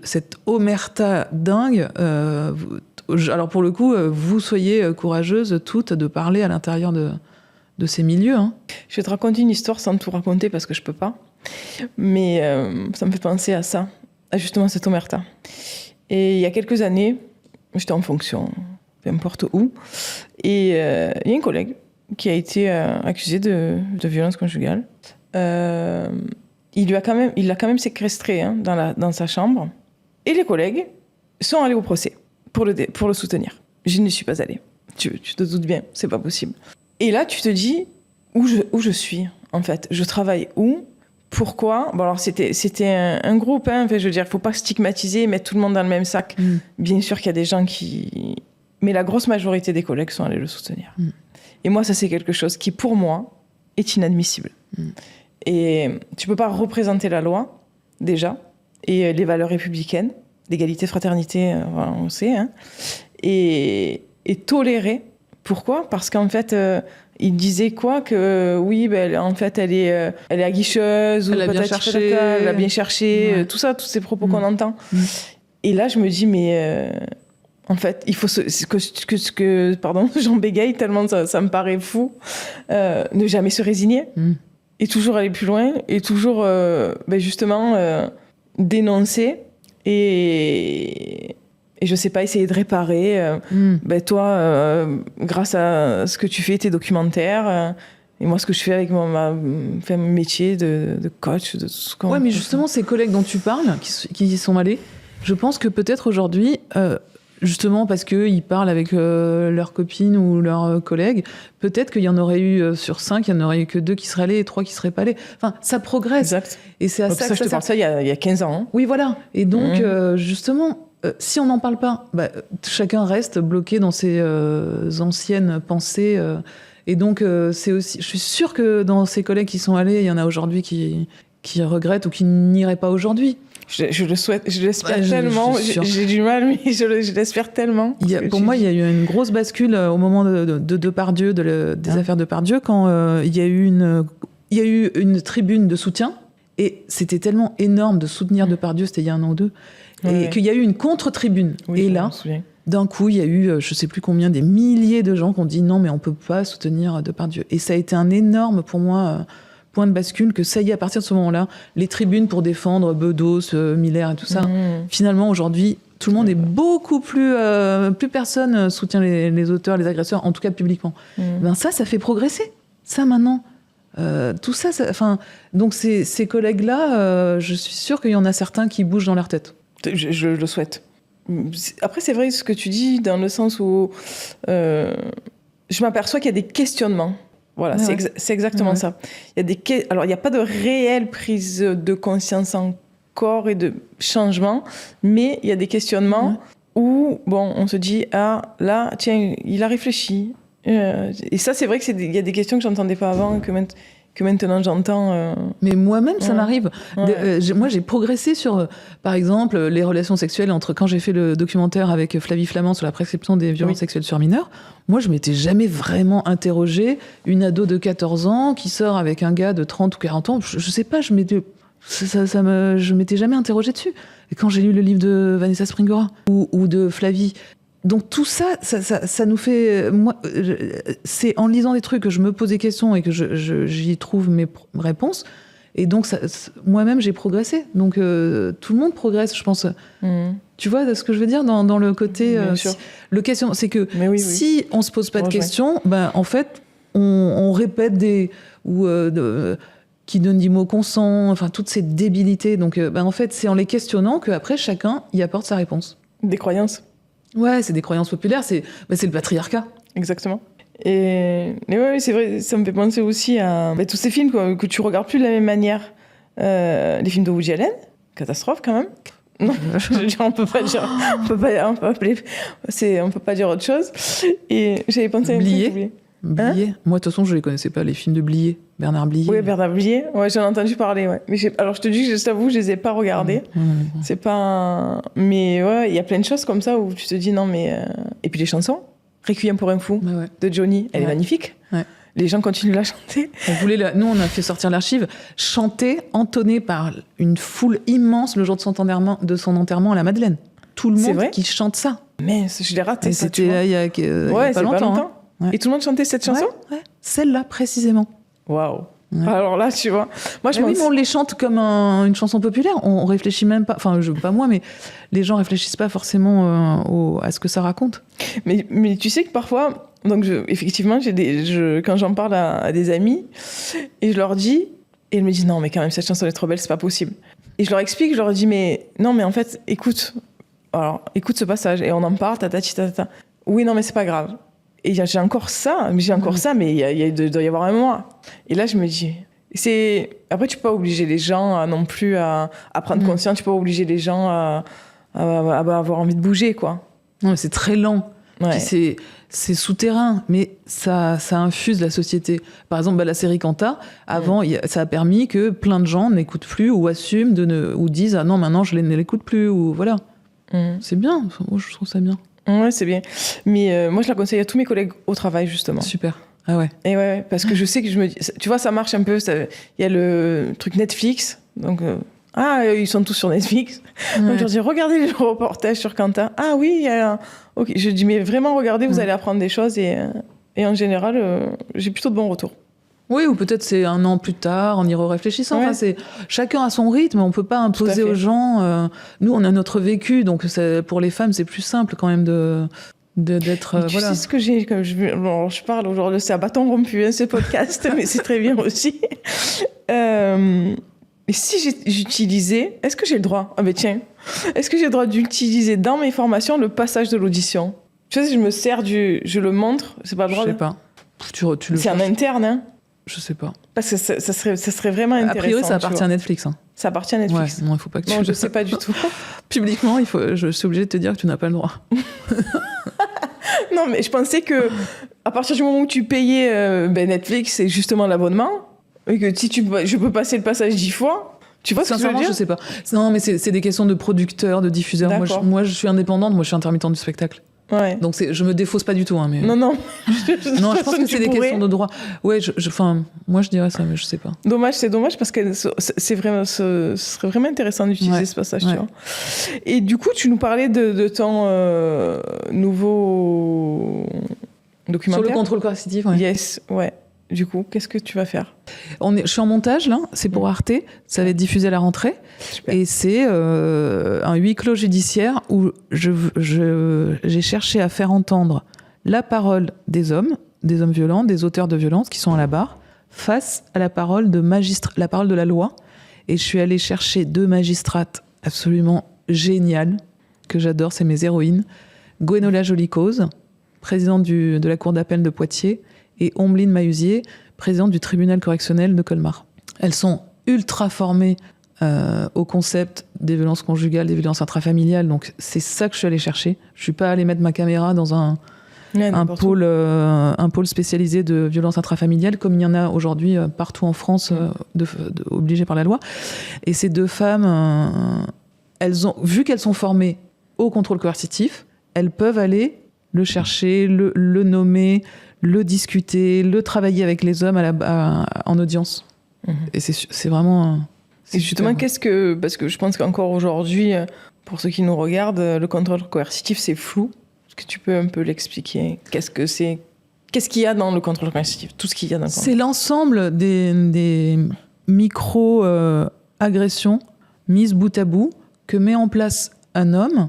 cette omerta dingue, alors pour le coup, vous soyez courageuses toutes de parler à l'intérieur de ces milieux. Hein. Je vais te raconter une histoire sans tout raconter parce que je peux pas. Mais ça me fait penser à ça, à justement cette omerta. Et il y a quelques années, j'étais en fonction, peu importe où, et il y a un collègue qui a été accusé de violence conjugale. Il l'a quand même séquestré dans sa chambre. Et les collègues sont allés au procès pour le soutenir. Je n'y suis pas allée. Tu te doutes bien, c'est pas possible. Et là, tu te dis où je suis, en fait. Je travaille où? Pourquoi? Bon, alors, c'était un groupe, hein. Enfin, je veux dire, il ne faut pas stigmatiser et mettre tout le monde dans le même sac. Bien sûr qu'il y a des gens qui... Mais la grosse majorité des collègues sont allés le soutenir. Et moi, ça, c'est quelque chose qui, pour moi, est inadmissible. Et tu ne peux pas représenter la loi, déjà, et les valeurs républicaines, l'égalité, fraternité, voilà, on sait, hein, et tolérer. Pourquoi? Parce qu'en fait, il disait quoi? Que oui, en fait, elle est aguicheuse, ou peut-être elle a bien cherché, tout ça, tous ces propos qu'on entend. Et là, je me dis, mais... en fait, il faut pardon, j'en bégaye tellement ça me paraît fou, ne jamais se résigner et toujours aller plus loin et toujours justement dénoncer et je sais pas, essayer de réparer. Toi, grâce à ce que tu fais, tes documentaires, et moi ce que je fais avec mon métier de coach, de tout ce qu'on... Ouais, mais justement, ces collègues dont tu parles, qui y sont allés, je pense que peut-être aujourd'hui... justement parce qu'ils parlent avec leurs copines ou leurs collègues, peut-être qu'il y en aurait eu sur 5, il n'y en aurait eu que 2 qui seraient allés et 3 qui ne seraient pas allés. Enfin, ça progresse. Exact. Et c'est à ça que je te parle ça il y a 15 ans. Hein. Oui, voilà. Et donc, justement, si on n'en parle pas, chacun reste bloqué dans ses anciennes pensées. Et donc, c'est aussi... Je suis sûre que dans ces collègues qui sont allés, il y en a aujourd'hui qui regrettent ou qui n'iraient pas aujourd'hui. Je le souhaite, je l'espère tellement. J'ai du mal, mais je l'espère tellement. Pour moi, il y a eu une grosse bascule au moment de Depardieu, des affaires Depardieu, quand il y a eu une tribune de soutien. Et c'était tellement énorme de soutenir Depardieu, c'était il y a 1 an ou 2, et qu'il y a eu une contre-tribune. Oui, et là, d'un coup, il y a eu, je ne sais plus combien, des milliers de gens qui ont dit non, mais on ne peut pas soutenir Depardieu. Et ça a été un énorme, pour moi... point de bascule, que ça y est, à partir de ce moment-là, les tribunes pour défendre Bedos, Miller et tout ça, finalement, aujourd'hui, tout le monde est beaucoup plus... plus personne soutient les auteurs, les agresseurs, en tout cas publiquement. Ça fait progresser. Ça, maintenant. Tout ça, donc ces collègues-là, je suis sûre qu'il y en a certains qui bougent dans leur tête. Je le souhaite. Après, c'est vrai ce que tu dis, dans le sens où je m'aperçois qu'il y a des questionnements. Voilà, c'est exactement ça. Alors, il n'y a pas de réelle prise de conscience encore et de changement, mais il y a des questionnements où, on se dit, ah, là, tiens, il a réfléchi. Et ça, c'est vrai qu'il y a des questions que j'entendais pas avant, que maintenant j'entends. Mais moi-même, ça m'arrive. Ouais. Moi, j'ai progressé sur, par exemple, les relations sexuelles quand j'ai fait le documentaire avec Flavie Flamand sur la prescription des violences sexuelles sur mineurs. Moi, je m'étais jamais vraiment interrogée. Une ado de 14 ans qui sort avec un gars de 30 ou 40 ans, je sais pas, je m'étais jamais interrogée dessus. Et quand j'ai lu le livre de Vanessa Springora ou de Flavie, donc tout ça nous fait... Moi, c'est en lisant des trucs que je me pose des questions et que j'y trouve mes réponses. Et donc, moi-même, j'ai progressé. Donc, tout le monde progresse, je pense. Tu vois ce que je veux dire dans le côté... le question, c'est que si on se pose pas de questions, ben, en fait, on répète qui donne du mot consent, enfin, toutes ces débilités. Donc, en fait, c'est en les questionnant qu'après, chacun y apporte sa réponse. Des croyances. Ouais, c'est des croyances populaires, c'est le patriarcat. Exactement. Et ouais, c'est vrai, ça me fait penser aussi à tous ces films que tu regardes plus de la même manière. Les films de Woody Allen, catastrophe quand même. Non, je veux dire, on peut pas dire autre chose. Et j'avais pensé à Blier. Moi, de toute façon, je les connaissais pas, les films de Blier. Bernard Blier. Oui, Bernard Blier. Ouais, j'en ai entendu parler, ouais. Mais alors, je te dis, je t'avoue, je les ai pas regardés. C'est pas... Mais ouais, il y a plein de choses comme ça où tu te dis, non, mais... Et puis les chansons. Requiem pour un fou, de Johnny. Elle est magnifique. Ouais. Les gens continuent de la chanter. Nous, on a fait sortir l'archive, chantée, entonnée par une foule immense le jour de son enterrement à la Madeleine. Tout le monde qui chante ça. Mais je l'ai raté. C'était là, il y a pas longtemps. Hein. Ouais. Et tout le monde chantait cette chanson ? Ouais. Celle-là, précisément. Waouh. Ouais. Alors là, tu vois. Moi, mais on les chante comme une chanson populaire. On réfléchit même pas. Enfin, pas moi, mais les gens réfléchissent pas forcément à ce que ça raconte. Mais tu sais que parfois, donc effectivement, quand j'en parle à des amis et je leur dis, et ils me disent non, mais quand même cette chanson est trop belle, c'est pas possible. Et je leur explique, je leur dis mais non, mais en fait, écoute ce passage et on en parle, tata. Oui, non, mais c'est pas grave. Et j'ai encore ça, mais il doit y avoir un mois. Et là, je me dis... Après, tu peux pas obliger les gens non plus à prendre conscience, tu peux pas obliger les gens à avoir envie de bouger, quoi. Non, mais c'est très lent. Ouais. C'est souterrain, mais ça infuse la société. Par exemple, la série Quanta, avant, ça a permis que plein de gens n'écoutent plus ou assument ou disent « Ah non, maintenant, je ne l'écoute plus », ou voilà. C'est bien, moi, je trouve ça bien. Ouais, c'est bien. Mais moi, je la conseille à tous mes collègues au travail, justement. Super. Ah ouais. Et ouais, parce que je sais que je me dis... Tu vois, ça marche un peu. Il y a le truc Netflix. Donc, ils sont tous sur Netflix. Ouais. Donc, je leur dis, regardez le reportage sur Quentin. Ah oui, il y a... Ok. Je dis, mais vraiment, regardez, vous allez apprendre des choses. Et en général, j'ai plutôt de bons retours. Oui, ou peut-être c'est un an plus tard, en y réfléchissant. Ouais. Enfin, chacun a son rythme, on ne peut pas imposer aux gens. Nous, on a notre vécu, donc pour les femmes, c'est plus simple quand même d'être... Tu sais ce que j'ai... je parle aujourd'hui, c'est à bâton rompu, ce podcast, mais c'est très bien aussi. Et si j'utilisais... Est-ce que j'ai le droit ? Ah ben tiens. Est-ce que j'ai le droit d'utiliser dans mes formations le passage de l'audition ? Tu sais, je me sers je le montre, c'est pas le droit. Je sais pas. C'est en interne, hein ? Je sais pas. Parce que ça serait vraiment intéressant. A priori, ça appartient à Netflix. Hein. Ça appartient à Netflix. Ouais, non, il faut pas que tu... Non, je sais pas du tout. Publiquement, je suis obligée de te dire que tu n'as pas le droit. Non, mais je pensais que à partir du moment où tu payais Netflix, c'est justement l'abonnement, et que si je peux passer le passage 10 fois, tu vois ce que je veux dire ? Je sais pas. Non, mais c'est des questions de producteurs, de diffuseurs. Moi, je suis indépendante, moi, je suis intermittente du spectacle. Ouais. Donc je me défausse pas du tout. Hein, mais... Non. Non, je pense que c'est des questions de droit. Ouais, moi je dirais ça, mais je sais pas. C'est dommage parce que ce serait vraiment intéressant d'utiliser ce passage. Tu vois. Et du coup, tu nous parlais de ton nouveau documentaire. Sur le contrôle coercitif, ouais. Yes, ouais. Du coup, qu'est-ce que tu vas faire ? Je suis en montage, là. C'est pour Arte. Ça va être diffusé à la rentrée. Super. Et c'est un huis clos judiciaire où j'ai cherché à faire entendre la parole des hommes violents, des auteurs de violences qui sont à la barre, face à la parole la parole de la loi. Et je suis allée chercher 2 magistrates absolument géniales, que j'adore, c'est mes héroïnes. Gwenola Jolicose, présidente de la Cour d'appel de Poitiers, et Ombline Mahuzier, présidente du tribunal correctionnel de Colmar. Elles sont ultra formées au concept des violences conjugales, des violences intrafamiliales, donc c'est ça que je suis allée chercher. Je suis pas allée mettre ma caméra dans un un pôle spécialisé de violences intrafamiliales, comme il y en a aujourd'hui partout en France, obligé par la loi. Et ces 2 femmes, vu qu'elles sont formées au contrôle coercitif, elles peuvent aller le chercher, le nommer, le discuter, le travailler avec les hommes en audience. Et c'est vraiment... Et justement, parce que je pense qu'encore aujourd'hui, pour ceux qui nous regardent, le contrôle coercitif, c'est flou. Est-ce que tu peux un peu l'expliquer ? Qu'est-ce qu'il y a dans le contrôle coercitif ? Tout ce qu'il y a dans le contrôle. C'est l'ensemble des micro-agressions mises bout à bout que met en place un homme,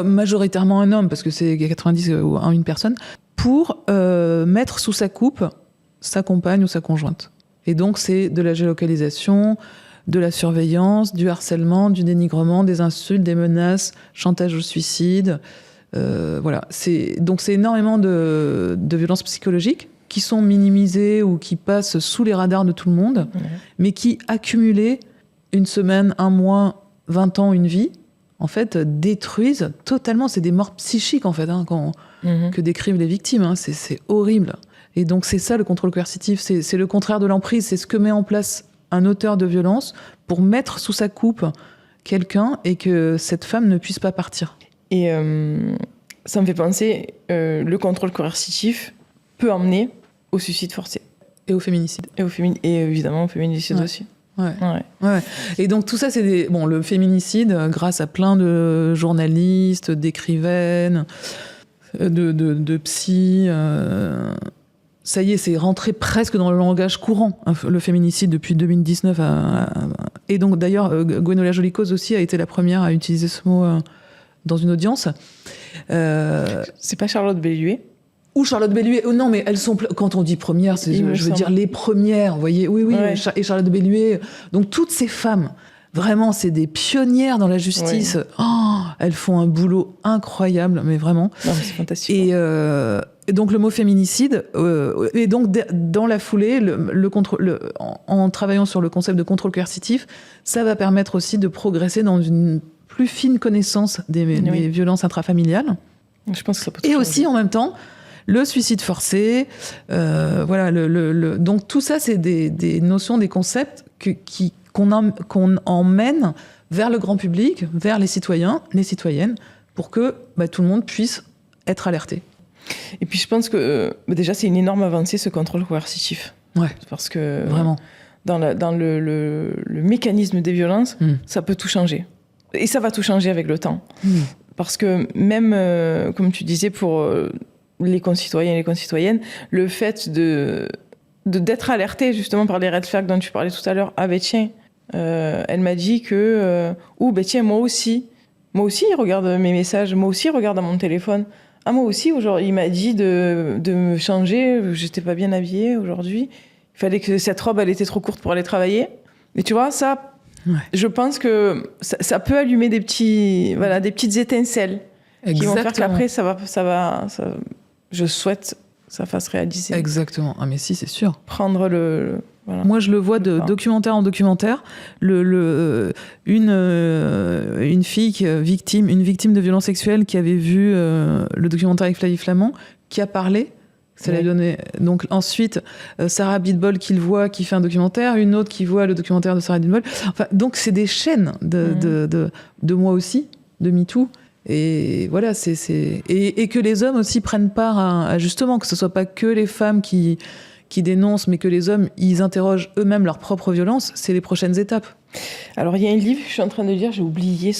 majoritairement un homme, parce que c'est 90 ou une personne, pour mettre sous sa coupe sa compagne ou sa conjointe. Et donc, c'est de la géolocalisation, de la surveillance, du harcèlement, du dénigrement, des insultes, des menaces, chantage au suicide. Voilà. Donc, c'est énormément de violences psychologiques qui sont minimisées ou qui passent sous les radars de tout le monde, mais qui, accumulées, une semaine, un mois, 20 ans, une vie, en fait, détruisent totalement. C'est des morts psychiques, en fait, que décrivent les victimes. C'est horrible. Et donc, c'est ça, le contrôle coercitif. C'est le contraire de l'emprise. C'est ce que met en place un auteur de violence pour mettre sous sa coupe quelqu'un et que cette femme ne puisse pas partir. Et ça me fait penser, le contrôle coercitif peut emmener au suicide forcé. Et au féminicide. Et évidemment au féminicide aussi. Ouais. Et donc tout ça, c'est le féminicide, grâce à plein de journalistes, d'écrivaines, de psy. Ça y est, c'est rentré presque dans le langage courant, le féminicide, depuis 2019. Et donc d'ailleurs, Gwenola Joly-Coz aussi a été la première à utiliser ce mot dans une audience. C'est pas Charlotte Belluet? Ou Charlotte Belluet. Oh non, mais elles sont... Quand on dit première, je veux dire les premières, vous voyez. Oui. Ouais. Et Charlotte Belluet. Donc toutes ces femmes, vraiment, c'est des pionnières dans la justice. Ouais. Oh, elles font un boulot incroyable, mais vraiment. Non, mais c'est fantastique. Et donc le mot féminicide, et donc dans la foulée, en travaillant sur le concept de contrôle coercitif, ça va permettre aussi de progresser dans une plus fine connaissance des violences intrafamiliales. Je pense que ça peut et aussi en même temps le suicide forcé, voilà. Donc tout ça, c'est des notions, des concepts qu'on emmène vers le grand public, vers les citoyens, les citoyennes, pour que tout le monde puisse être alerté. Et puis je pense que déjà c'est une énorme avancée, ce contrôle coercitif. Ouais. Parce que vraiment, dans le mécanisme des violences, ça peut tout changer. Et ça va tout changer avec le temps. Parce que même, comme tu disais, pour les concitoyens et les concitoyennes, le fait d'être alerté justement par les red flags dont tu parlais tout à l'heure, tiens, elle m'a dit que tiens, moi aussi il regarde mes messages, moi aussi il regarde à mon téléphone. Ah, moi aussi, aujourd'hui, il m'a dit de me changer, j'étais pas bien habillée aujourd'hui. Il fallait que cette robe, elle était trop courte pour aller travailler. Et tu vois, ça, je pense que ça peut allumer des petites étincelles. Exactement. Qui vont faire qu'après, ça va, je souhaite que ça fasse réaliser. Exactement. Ah, mais si, c'est sûr. Prendre voilà. Moi, je le vois de documentaire en documentaire. Une fille une victime de violences sexuelles qui avait vu le documentaire avec Flavie Flament, qui a parlé. Ça l'a donné. Donc ensuite, Sarah Abitbol qui le voit, qui fait un documentaire, une autre qui voit le documentaire de Sarah Abitbol. Enfin, donc c'est des chaînes de moi aussi, de MeToo. Et voilà, et que les hommes aussi prennent part à justement, que ce soit pas que les femmes qui dénoncent, mais que les hommes, ils interrogent eux-mêmes leur propre violence, c'est les prochaines étapes. Alors, il y a un livre que je suis en train de lire, j'ai oublié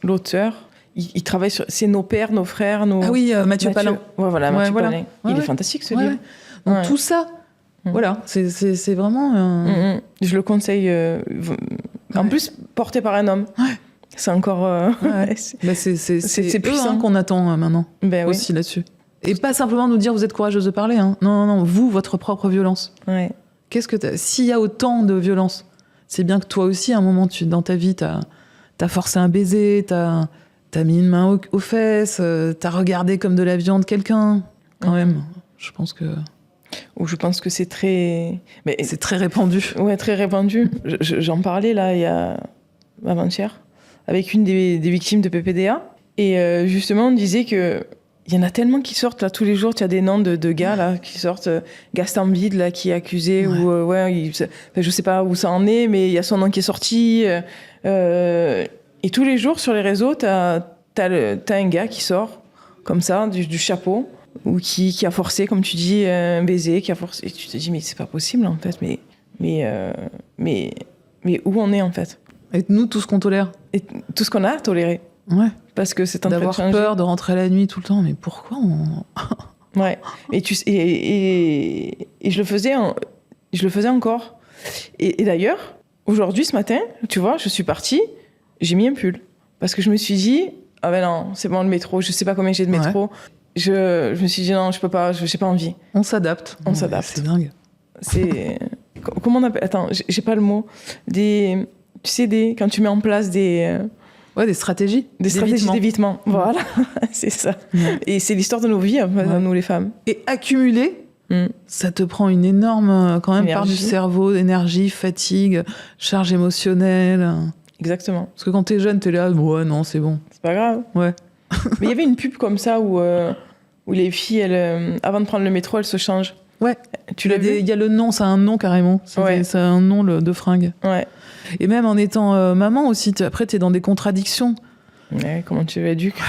l'auteur. Il travaille sur... C'est Nos pères, nos frères, nos... Ah oui, Mathieu Palin. Ouais, voilà, Mathieu Palin. Il est fantastique, ce livre. Donc, tout ça, voilà, c'est vraiment... Je le conseille. En plus, porté par un homme. C'est encore... c'est puissant qu'on attend maintenant, aussi là-dessus. Et pas simplement nous dire vous êtes courageuse de parler. Hein. Non, vous, votre propre violence. Ouais. S'il y a autant de violence, c'est bien que toi aussi, à un moment dans ta vie, t'as forcé un baiser, t'as mis une main aux fesses, t'as regardé comme de la viande quelqu'un. Quand même, je pense que... Ou je pense que c'est très... c'est très répandu. Ouais, très répandu. J'en parlais là, avant-hier, avec une des victimes de PPDA. Et justement, on disait que il y en a tellement qui sortent là tous les jours. Tu as des noms de gars là qui sortent. Gaston Bide là qui est accusé ou je sais pas où ça en est, mais il y a son nom qui est sorti. Et tous les jours sur les réseaux, t'as un gars qui sort comme ça du chapeau ou qui a forcé, comme tu dis, un baiser, qui a forcé. Et tu te dis mais c'est pas possible en fait. Mais où on est en fait? Et nous, tout ce qu'on tolère. Et tout ce qu'on a toléré. Ouais. Parce que c'est en train de D'avoir changer. peur de rentrer la nuit tout le temps. Mais pourquoi on... Ouais. Et je le faisais encore. Et d'ailleurs, aujourd'hui, ce matin, tu vois, je suis partie, j'ai mis un pull. Parce que je me suis dit, ah ben non, c'est bon, le métro, je sais pas combien j'ai de métro. Ouais. Je me suis dit, non, je peux pas, j'ai pas envie. On s'adapte. On s'adapte. C'est dingue. C'est... Comment on appelle... Attends, j'ai pas le mot. Tu sais, quand tu mets en place des... Ouais, des stratégies. Des stratégies d'évitement. Voilà, c'est ça. Ouais. Et c'est l'histoire de nos vies, en fait, nous les femmes. Et accumuler, ça te prend une énorme quand même part du cerveau, d'énergie, fatigue, charge émotionnelle. Exactement. Parce que quand t'es jeune, t'es là, ouais, non, c'est bon. C'est pas grave. Ouais. Mais il y avait une pub comme ça où les filles, avant de prendre le métro, elles se changent. Ouais. Tu l'as vu ? Il y a le nom, ça a un nom carrément. Ça a un nom de fringue. Ouais. Et même en étant maman aussi, après t'es dans des contradictions. Ouais, comment tu vas éduquer ?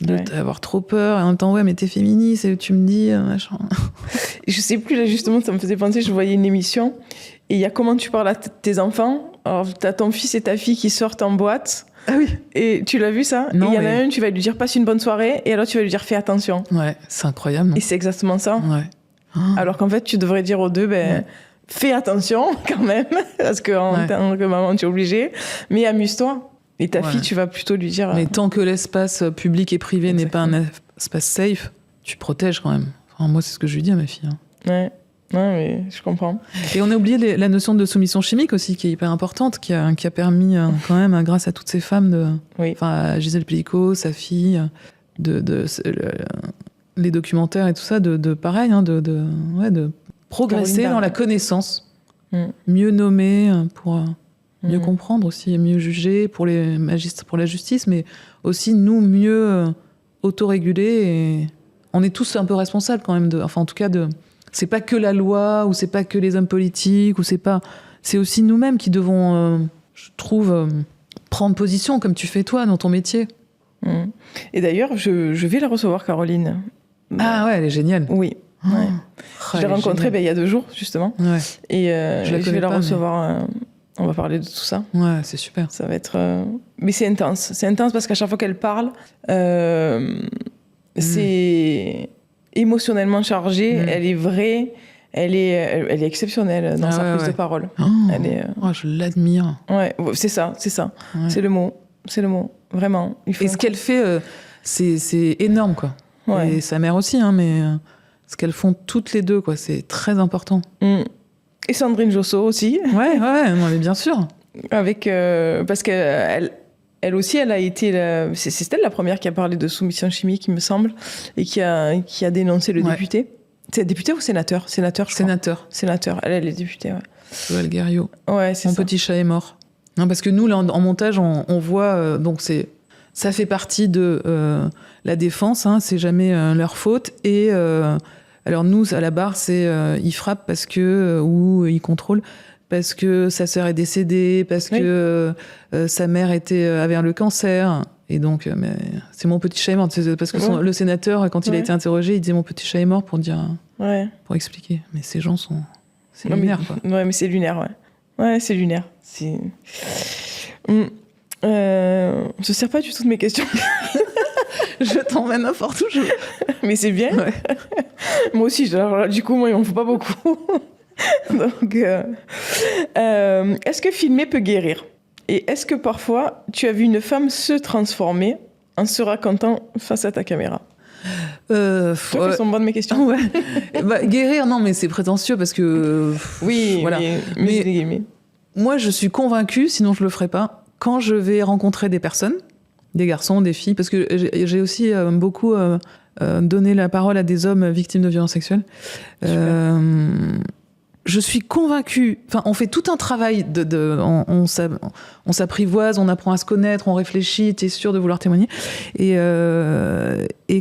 D'avoir trop peur, et en même temps, ouais, mais t'es féministe, et tu me dis, machin. Je sais plus, là, justement, ça me faisait penser, je voyais une émission, et il y a comment tu parles à tes enfants. Alors, t'as ton fils et ta fille qui sortent en boîte. Ah oui. Et tu l'as vu, ça ? Non, il y en a un, tu vas lui dire passe une bonne soirée, et alors tu vas lui dire fais attention. Ouais, c'est incroyable. Non ? Et c'est exactement ça. Ouais. Alors qu'en fait, tu devrais dire aux deux, fais attention quand même, parce qu'en tant que maman, tu es obligée, mais amuse-toi. Et ta fille, tu vas plutôt lui dire... Mais tant que l'espace public et privé n'est pas un espace safe, tu protèges quand même. Enfin, moi, c'est ce que je lui dis à ma fille. Ouais, mais je comprends. Et on a oublié la notion de soumission chimique aussi, qui est hyper importante, qui a permis quand même, grâce à toutes ces femmes, à Gisèle Pellicot, sa fille, les documentaires et tout ça, pareil, de progresser dans la connaissance, mieux nommer pour... mieux comprendre aussi, mieux juger pour la justice, mais aussi nous mieux autoréguler. Et on est tous un peu responsables quand même c'est pas que la loi ou c'est pas que les hommes politiques ou c'est aussi nous-mêmes qui devons, je trouve, prendre position comme tu fais toi dans ton métier. Et d'ailleurs, je vais la recevoir, Caroline. Ah ouais, elle est géniale. Oui. Ouais. Je l'ai rencontrée il y a 2 jours justement. Ouais. Et je vais la recevoir. On va parler de tout ça. Ouais, c'est super. Ça va être... Mais c'est intense. C'est intense parce qu'à chaque fois qu'elle parle, c'est émotionnellement chargé. Elle est vraie. Elle est exceptionnelle dans sa prise de parole. Elle est, je l'admire. Ouais, c'est ça. Ouais. C'est le mot. Vraiment. Et ce qu'elle fait, c'est énorme, quoi. Ouais. Et sa mère aussi, mais ce qu'elles font toutes les deux, quoi, c'est très important. Et Sandrine Josso aussi. Ouais, mais bien sûr. Parce qu'elle aussi, elle a été... C'est elle la première qui a parlé de soumission chimique, il me semble, et qui a dénoncé le député. C'est député ou sénateur ? Sénateur, je crois. Sénateur. Elle est députée, ouais. Joël Guerriot. Ouais, c'est ça. Mon petit chat est mort. Non, parce que nous, là, en montage, on voit... donc, ça fait partie de la défense, c'est jamais leur faute. Et... alors nous, à la barre, c'est ils frappent parce que ou ils contrôlent parce que sa sœur est décédée, parce que sa mère avait le cancer. Et donc, mais c'est mon petit chat est mort. Parce que le sénateur, quand il a été interrogé, il disait mon petit chat est mort pour dire, pour expliquer. Mais ces gens c'est lunaire, quoi. Ouais, mais c'est lunaire, ouais. Ouais, c'est lunaire. Je sers pas du tout de mes questions. Je t'emmène n'importe où. Mais c'est bien. Ouais. Moi aussi, du coup, moi, il m'en faut pas beaucoup. Donc, est-ce que filmer peut guérir ? Et est-ce que parfois, tu as vu une femme se transformer en se racontant face à ta caméra ? Je trouve qu'elles sont bonnes mes questions. Ouais. Guérir, non, mais c'est prétentieux parce que... oui, voilà. Mais moi, je suis convaincue, sinon je le ferais pas, quand je vais rencontrer des personnes, des garçons, des filles, parce que j'ai aussi beaucoup donné la parole à des hommes victimes de violences sexuelles. Je je suis convaincue. Enfin, on fait tout un travail on s'apprivoise, on apprend à se connaître, on réfléchit, t'es sûr de vouloir témoigner. Et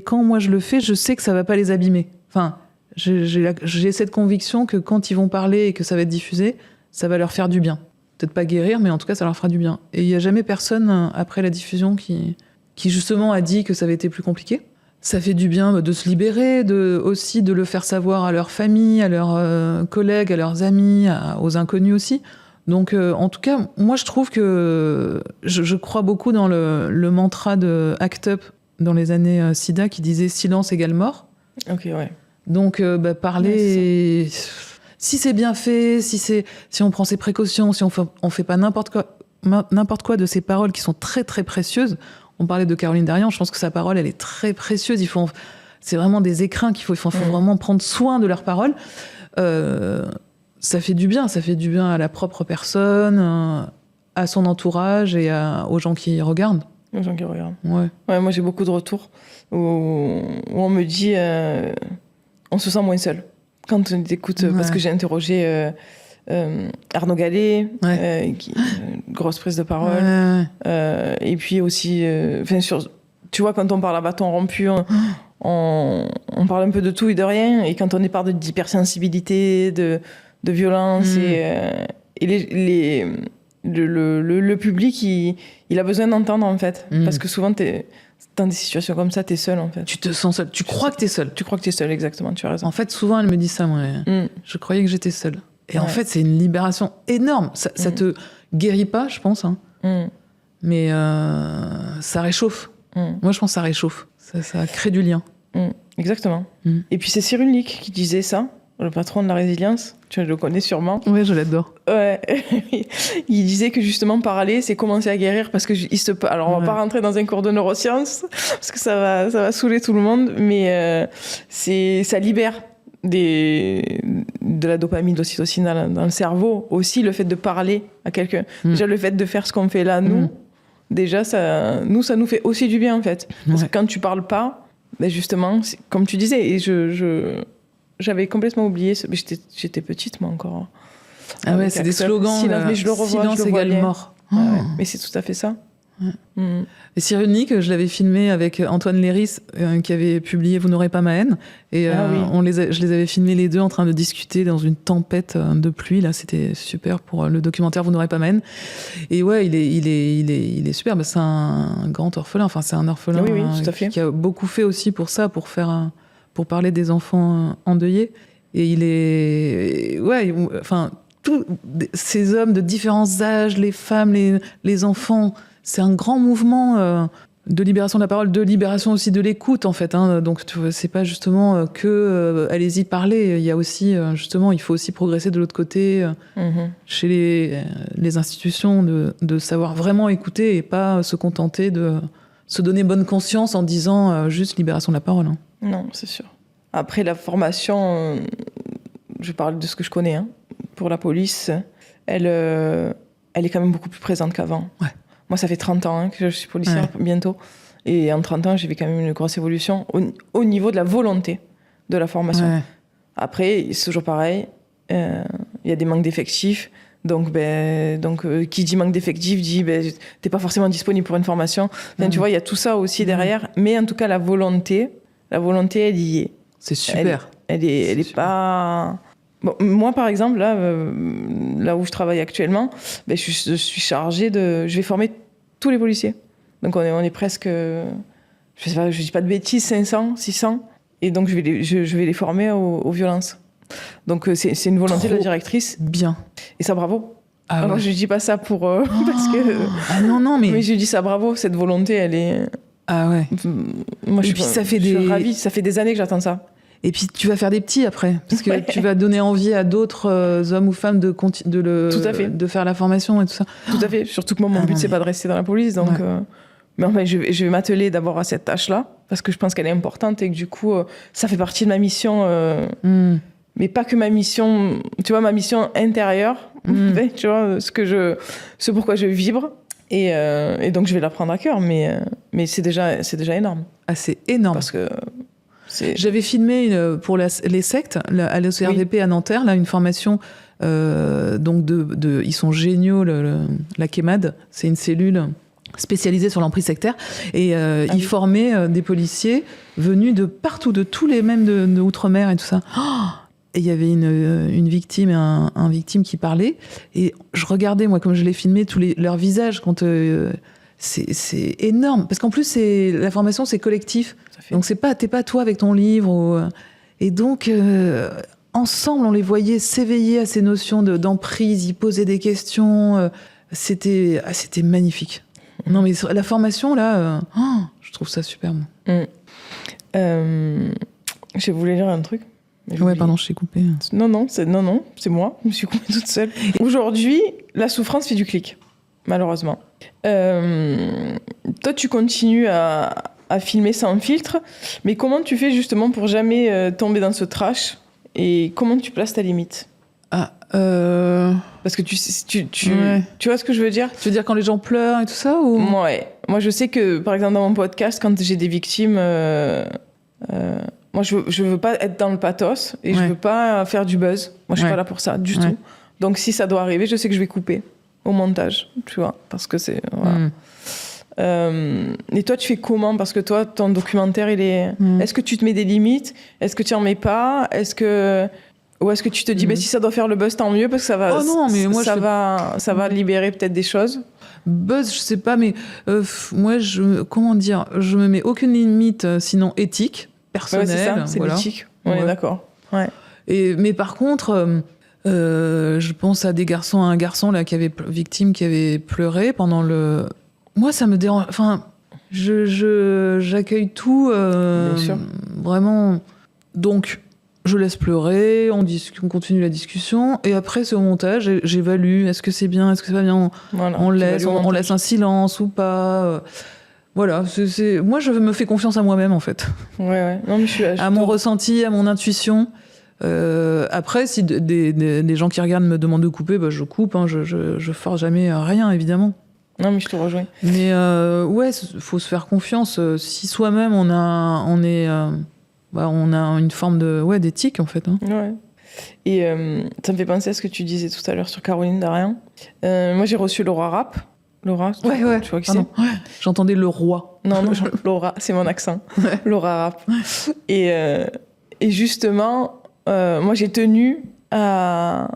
quand moi je le fais, je sais que ça va pas les abîmer. Enfin, j'ai cette conviction que quand ils vont parler et que ça va être diffusé, ça va leur faire du bien. Peut-être pas guérir, mais en tout cas, ça leur fera du bien. Et il y a jamais personne après la diffusion qui justement a dit que ça avait été plus compliqué. Ça fait du bien de se libérer, aussi de le faire savoir à leur famille, à leurs collègues, à leurs amis, aux inconnus aussi. Donc, en tout cas, moi, je trouve que je crois beaucoup dans le mantra de ACT UP dans les années SIDA qui disait « silence égale mort ». Ok, ouais. Donc, parler... Si c'est bien fait, si on prend ses précautions, si on fait pas n'importe quoi de ces paroles qui sont très, très précieuses. On parlait de Caroline Darian, je pense que sa parole, elle est très précieuse. C'est vraiment des écrins qu'il faut vraiment prendre soin de leurs paroles. Ça fait du bien à la propre personne, à son entourage et aux gens qui regardent. Aux gens qui regardent. Ouais, moi j'ai beaucoup de retours où on me dit on se sent moins seul quand on écoute, parce que j'ai interrogé Arnaud Gallet, grosse prise de parole, et puis aussi, tu vois, quand on parle à bâton rompu, on parle un peu de tout et de rien, et quand on parle d'hypersensibilité, de violence, et le public, il a besoin d'entendre, en fait, parce que souvent, dans des situations comme ça, t'es seul, en fait. Tu te sens seul, tu crois que t'es seul. Tu crois que t'es seul, exactement, tu as raison. En fait, souvent, elle me dit ça, moi. Je croyais que j'étais seule. Et en fait, c'est une libération énorme. Ça te guérit pas, je pense. Hein. Mais ça réchauffe. Moi, je pense que ça réchauffe. Ça crée du lien. Exactement. Et puis, c'est Cyril Nick qui disait ça, le patron de la résilience. Tu le connais sûrement. Oui, je l'adore. Ouais. Il disait que justement, parler, c'est commencer à guérir parce que Alors, on va pas rentrer dans un cours de neurosciences parce que ça va saouler tout le monde, mais ça libère de la dopamine, de l'ocytocine dans le cerveau. Aussi, le fait de parler à quelqu'un. Déjà, le fait de faire ce qu'on fait là, nous, déjà, ça nous fait aussi du bien, en fait. Parce que quand tu parles pas, ben justement, comme tu disais, et j'avais complètement oublié, mais j'étais petite, moi, encore. Ah ouais, c'est des slogans. Silence, mais je le revois, silence égale mort. Ouais, mais c'est tout à fait ça. Et Cyril Nick, je l'avais filmé avec Antoine Léris, qui avait publié Vous n'aurez pas ma haine. Et je les avais filmés les deux en train de discuter dans une tempête de pluie. Là, c'était super pour le documentaire Vous n'aurez pas ma haine. Et ouais, il est super. C'est un grand orphelin. Enfin, c'est un orphelin tout à fait. Qui a beaucoup fait aussi pour ça, pour parler des enfants endeuillés. Et il est... Ouais, enfin, tous ces hommes de différents âges, les femmes, les enfants... C'est un grand mouvement de libération de la parole, de libération aussi de l'écoute, en fait. Hein. Donc, c'est pas justement que allez-y parler. Il y a aussi, justement, il faut aussi progresser de l'autre côté chez les institutions, de savoir vraiment écouter et pas se contenter de se donner bonne conscience en disant juste libération de la parole. Hein. Non, c'est sûr. Après, la formation, je parle de ce que je connais, hein, pour la police, elle est quand même beaucoup plus présente qu'avant. Ouais. Moi, ça fait 30 ans que je suis policière, bientôt. Et en 30 ans, j'ai vu quand même une grosse évolution au niveau de la volonté de la formation. Ouais. Après, c'est toujours pareil. Il y a des manques d'effectifs. Donc, qui dit manque d'effectifs dit t'es pas forcément disponible pour une formation. Enfin, tu vois, il y a tout ça aussi derrière. Mais en tout cas, la volonté, elle y est. C'est super. Elle est pas... Bon, moi, par exemple, là où je travaille actuellement, je suis chargée je vais former tous les policiers. Donc, on est presque, je sais pas, je dis pas de bêtises, 500, 600. Et donc, je vais les former aux violences. Donc, c'est une volonté de la directrice. Bien. Et ça, bravo. Ah alors, je dis pas ça pour... parce que... Ah non, mais... Mais je dis ça, bravo. Cette volonté, elle est... Ah ouais. Moi, je suis ravie. Ça fait des années que j'attends ça. Et puis tu vas faire des petits après, parce que tu vas donner envie à d'autres hommes ou femmes de faire la formation et tout ça. Tout à fait. Surtout que moi, mon but, c'est pas de rester dans la police. Donc, mais enfin, je vais m'atteler d'abord à cette tâche-là, parce que je pense qu'elle est importante et que du coup, ça fait partie de ma mission. Mais pas que ma mission, tu vois, ma mission intérieure, tu vois, ce pourquoi je vibre. Et donc, je vais la prendre à cœur, mais c'est déjà énorme. Ah, c'est énorme. Parce que J'avais filmé pour les sectes à l'OCRVP à Nanterre, là, une formation. Donc ils sont géniaux. La KEMAD, c'est une cellule spécialisée sur l'emprise sectaire, et ils formaient des policiers venus de partout, de tous les mêmes de Outre-mer et tout ça. Et il y avait une victime et un victime qui parlaient, et je regardais, moi, comme je les filmais, leurs visages quand c'est énorme, parce qu'en plus la formation c'est collectif, donc t'es pas toi avec ton livre et donc ensemble on les voyait s'éveiller à ces notions d'emprise, ils posaient des questions, c'était magnifique. Non mais la formation là, je trouve ça superbe. Je voulais dire un truc. Ouais, pardon, je t'ai coupé. Non, c'est moi, je me suis coupée toute seule. Aujourd'hui, la souffrance fait du clic, malheureusement. Toi, tu continues à filmer sans filtre, mais comment tu fais justement pour jamais tomber dans ce trash, et comment tu places ta limite? Parce que tu vois ce que je veux dire? Tu veux dire quand les gens pleurent et tout ça, ou... Ouais. Moi, je sais que, par exemple, dans mon podcast, quand j'ai des victimes... moi, je veux pas être dans le pathos, et je veux pas faire du buzz. Moi, je suis pas là pour ça, du tout. Donc, si ça doit arriver, je sais que je vais couper au montage, tu vois, parce que c'est... Voilà. Et toi, tu fais comment? Parce que toi, ton documentaire, il est... Est-ce que tu te mets des limites? Est-ce que tu en mets pas? Ou est-ce que tu te dis, si ça doit faire le buzz, tant mieux, parce que ça va, ça va libérer peut-être des choses? Buzz, je sais pas, mais moi, comment dire, je me mets aucune limite, sinon éthique, personnelle. Ouais, c'est ça, c'est l'éthique. On est d'accord. Ouais. Mais par contre, je pense à un garçon là qui avait pleuré pendant le... Moi, ça me dérange. Enfin, j'accueille tout. Bien sûr. Vraiment. Donc, je laisse pleurer, on continue la discussion, et après, c'est au montage, j'évalue. Est-ce que c'est bien, est-ce que c'est pas bien? On laisse un silence ou pas. Voilà. Moi, je me fais confiance à moi-même, en fait. Ouais. Non, mais à mon ressenti, à mon intuition. Après, si des gens qui regardent me demandent de couper, je coupe. Hein, je force jamais rien, évidemment. Non, mais je te rejoins. Mais faut se faire confiance. Si soi-même on a une forme d'éthique, en fait. Hein. Ouais. Et ça me fait penser à ce que tu disais tout à l'heure sur Caroline Darian. Moi, j'ai reçu Laura Rapp. Laura, tu vois qui c'est? Ouais. J'entendais le roi. Non, Laura, c'est mon accent. Ouais. Laura Rapp. Et justement, moi, j'ai tenu à